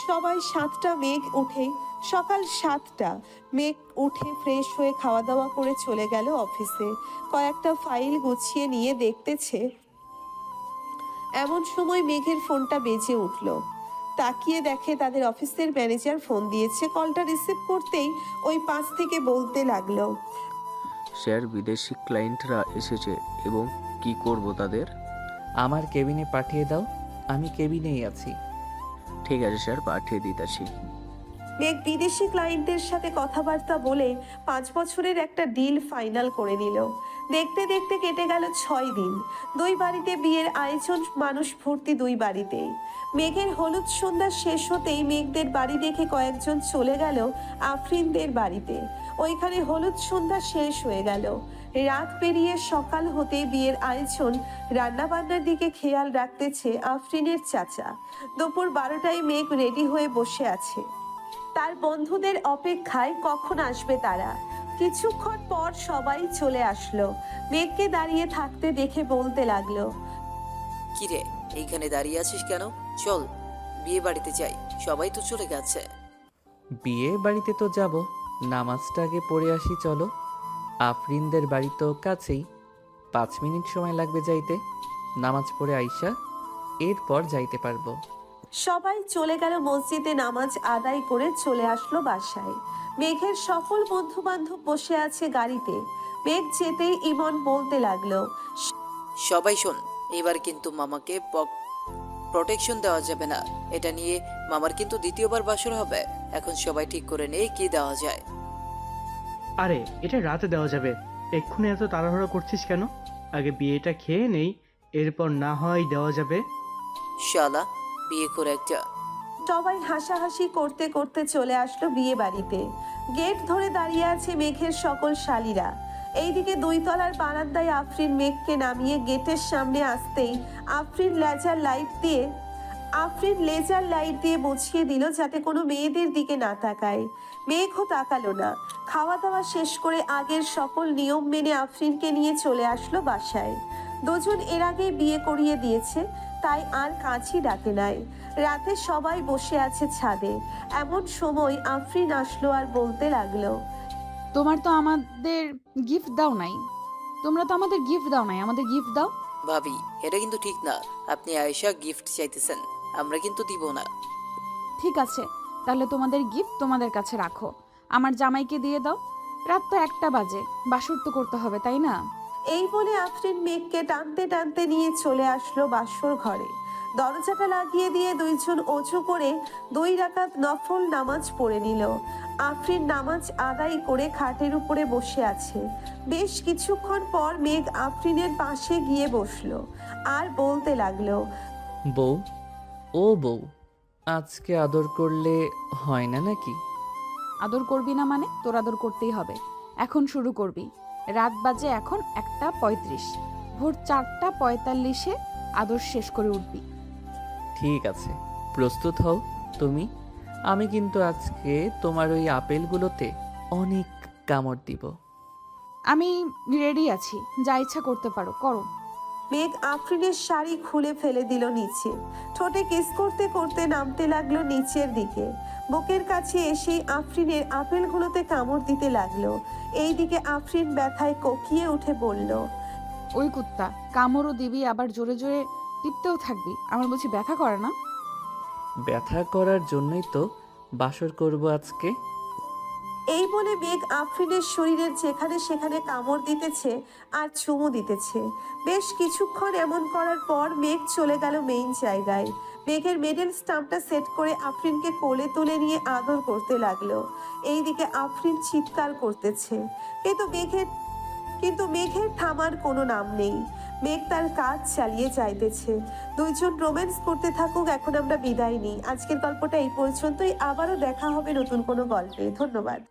সবাই 7টা মেঘ উঠে সকাল 7টা মেঘ উঠে ফ্রেশ হয়ে খাওয়া দাওয়া করে চলে গেল অফিসে। কয়েকটা ফাইল গুছিয়ে নিয়ে দেখতেছে এমন সময় মেঘের ফোনটা বেজে উঠল। তাকিয়ে দেখে তাদের অফিসের ম্যানেজার ফোন দিয়েছে। কলটা রিসিভ করতেই ওই পাশ থেকে বলতে লাগলো, স্যার, বিদেশি ক্লায়েন্টরা এসেছে এবং কি করব তাদের? আমার কেবিনে পাঠিয়ে দাও, আমি কেবিনেই আছি। ঠিক আছে স্যার, পাঠিয়ে দিতেছি। মেঘ বিদেশি ক্লায়েন্টদের সাথে কথাবার্তা বলে 5 বছরের একটা ডিল ফাইনাল করে নিল। দেখতে দেখতে কেটে গেল 6 দিন। 2 বাড়িতে বিয়ের আয়োজন, মানুষ ভর্তি 2 বাড়িতেই। মেঘের হলুদ সন্ধ্যা শেষ হতেই মেঘদের বাড়ি দেখে কয়েকজন চলে গেল আফরিনদের বাড়িতে। ওইখানে হলুদ সন্ধ্যা শেষ হয়ে গেল। রাত পেরিয়ে সকাল হতে বিয়ের আয়োজন, রান্নাবান্নার দিকে খেয়াল রাখতেছে আফরিনের চাচা। দুপুর 12টায় মেঘ রেডি হয়ে বসে আছে তার বন্ধুদের অপেক্ষায়, কখন আসবে তারা। কিছুক্ষণ পর সবাই চলে আসলো। মেঘকে দাঁড়িয়ে থাকতে দেখে বলতে লাগলো, কিরে, এইখানে দাঁড়িয়ে আছিস কেন? চল বিয়ে বাড়িতে যাই, সবাই তো চলে গেছে। বিয়ে বাড়িতে তো যাব, নামাজটা আগে পড়ে আসি চলো। আফরিনদের বাড়ি তো কাছেই, 5 মিনিট সময় লাগবে যাইতে। নামাজ পড়ে আইসা এরপর যাইতে পারবো। সবাই চলে গেল মসজিদে। নামাজ আদায় করে চলে আসলো বাসায়। মেঘের সকল বন্ধু বান্ধব বসে আছে গাড়িতে। মেঘ যেতেই ইমন বলতে লাগলো, সবাই শোন, এবার কিন্তু মামাকে প্রোটেকশন দেওয়া যাবে না। এটা নিয়ে মামার কিন্তু দ্বিতীয়বার বাসর হবে। এখন সবাই ঠিক করে নেই কি দেওয়া যায়। আরে এটা রাতে দেওয়া যাবে, এক্ষুনি এত তাড়াহুড়ো করছিস কেন? আগে বিয়েটা খেয়ে নেই, এরপর না হয় দেওয়া যাবে। শালা বিয়ে করে একটা। সবাই হাসাহাসি করতে করতে চলে আসলো বিয়ে বাড়িতে। গেট ধরে দাঁড়িয়ে আছে মেঘের সকল শালীরা। এইদিকে 2 তলার বারান্দায় আফরিন মেঘকে নামিয়ে গেটের সামনে আসতেই আফরিন লেজার লাইট দিয়ে মুছিয়ে দিল যাতে কোনো মেয়েদের দিকে না তাকায়। মেঘও তাকালো না। খাওয়া দাওয়া শেষ করে আগের সকল নিয়ম মেনে আফরিনকে নিয়ে চলে আসলো বাসায়। দুজন এর আগে বিয়ে করিয়ে দিয়েছে, তাই আর কাছেই ডাকে নাই। রাতে সবাই বসে আছে ছাদে। এমন সময় আফরিন আসলো আর বলতে লাগলো, তোমার তো আমাদের গিফট দাও নাই। আমাদের গিফট দাও। ভাবি এটা কিন্তু ঠিক না। আপনি আয়েশা গিফট চাইতেছেন, আমরা কিন্তু দিব না। ঠিক আছে, তাহলে তোমাদের গিফট তোমাদের কাছে রাখো, আমার জামাইকে দিয়ে দাও। রাত তো 1টা বাজে, বাসর তো করতে হবে, তাই না? এই বলে আফরিন মেঘকে টানতে টানতে নিয়ে চলে আসলো বাসর ঘরে। দরজাটা লাগিয়ে দিয়ে দুইজন অজু করে 2 রাকাত নফল নামাজ পড়ে নিল। আফরিন নামাজ আদায় করে খাটের উপরে বসে আছে। বেশ কিছুক্ষণ পর মেঘ আফরিনের পাশে গিয়ে বসলো আর বলতে লাগলো, বউ, ও বউ, আজকে আদর করলে হয় না নাকি? আদর করবি না মানে? তোর আদর করতেই হবে। এখন শুরু করবি। রাত বাজে এখন 1:35, ভোর 4:45-এ আদর শেষ করে উঠবি। ঠিক আছে, প্রস্তুত হও তুমি। আমি কিন্তু আজকে তোমার ওই আপেলগুলোতে অনেক কামড় দিব। আমি রেডি আছি, যা ইচ্ছা করতে পারো, করো। মেঘ আফরিনের শাড়ি খুলে ফেলে দিল নিচে। ঠোঁটে কিস করতে করতে নামতে লাগলো নিচের দিকে। বুকের কাছে এসেই আফরিনের আপেলগুলোতে কামড় দিতে লাগলো। এইদিকে আফরিন ব্যথায় কোকিয়ে উঠে বলল, ওই কুত্তা, কামড়ও দিবি আবার জোরে জোরে টিপতেও থাকবি। আমার বুঝি ব্যথা করে না? ব্যথা করার জন্যই তো বাসর করব আজকে। এই বলে মেঘ আফরিনের শরীরের যেখানে সেখানে কামড় দিতেছে আর চুমু দিতেছে। বেশ কিছুক্ষণ এমন করার পর মেঘ চলে গেল মেইন জায়গায়। মেঘের মেডেল স্টাম্পটা সেট করে আফরিনকে কোলে তুলে নিয়ে আদর করতে লাগলো। এইদিকে আফরিন চিৎকার করতেছে, কিন্তু মেঘের থামার কোনো নাম নেই। মেঘ তার কাজ চালিয়ে যাইতেছে। দুইজন রোম্যান্স করতে থাকুক, এখন আমরা বিদায় নিই। আজকের গল্পটা এই পর্যন্তই। আবারও দেখা হবে নতুন কোনো গল্পে। ধন্যবাদ।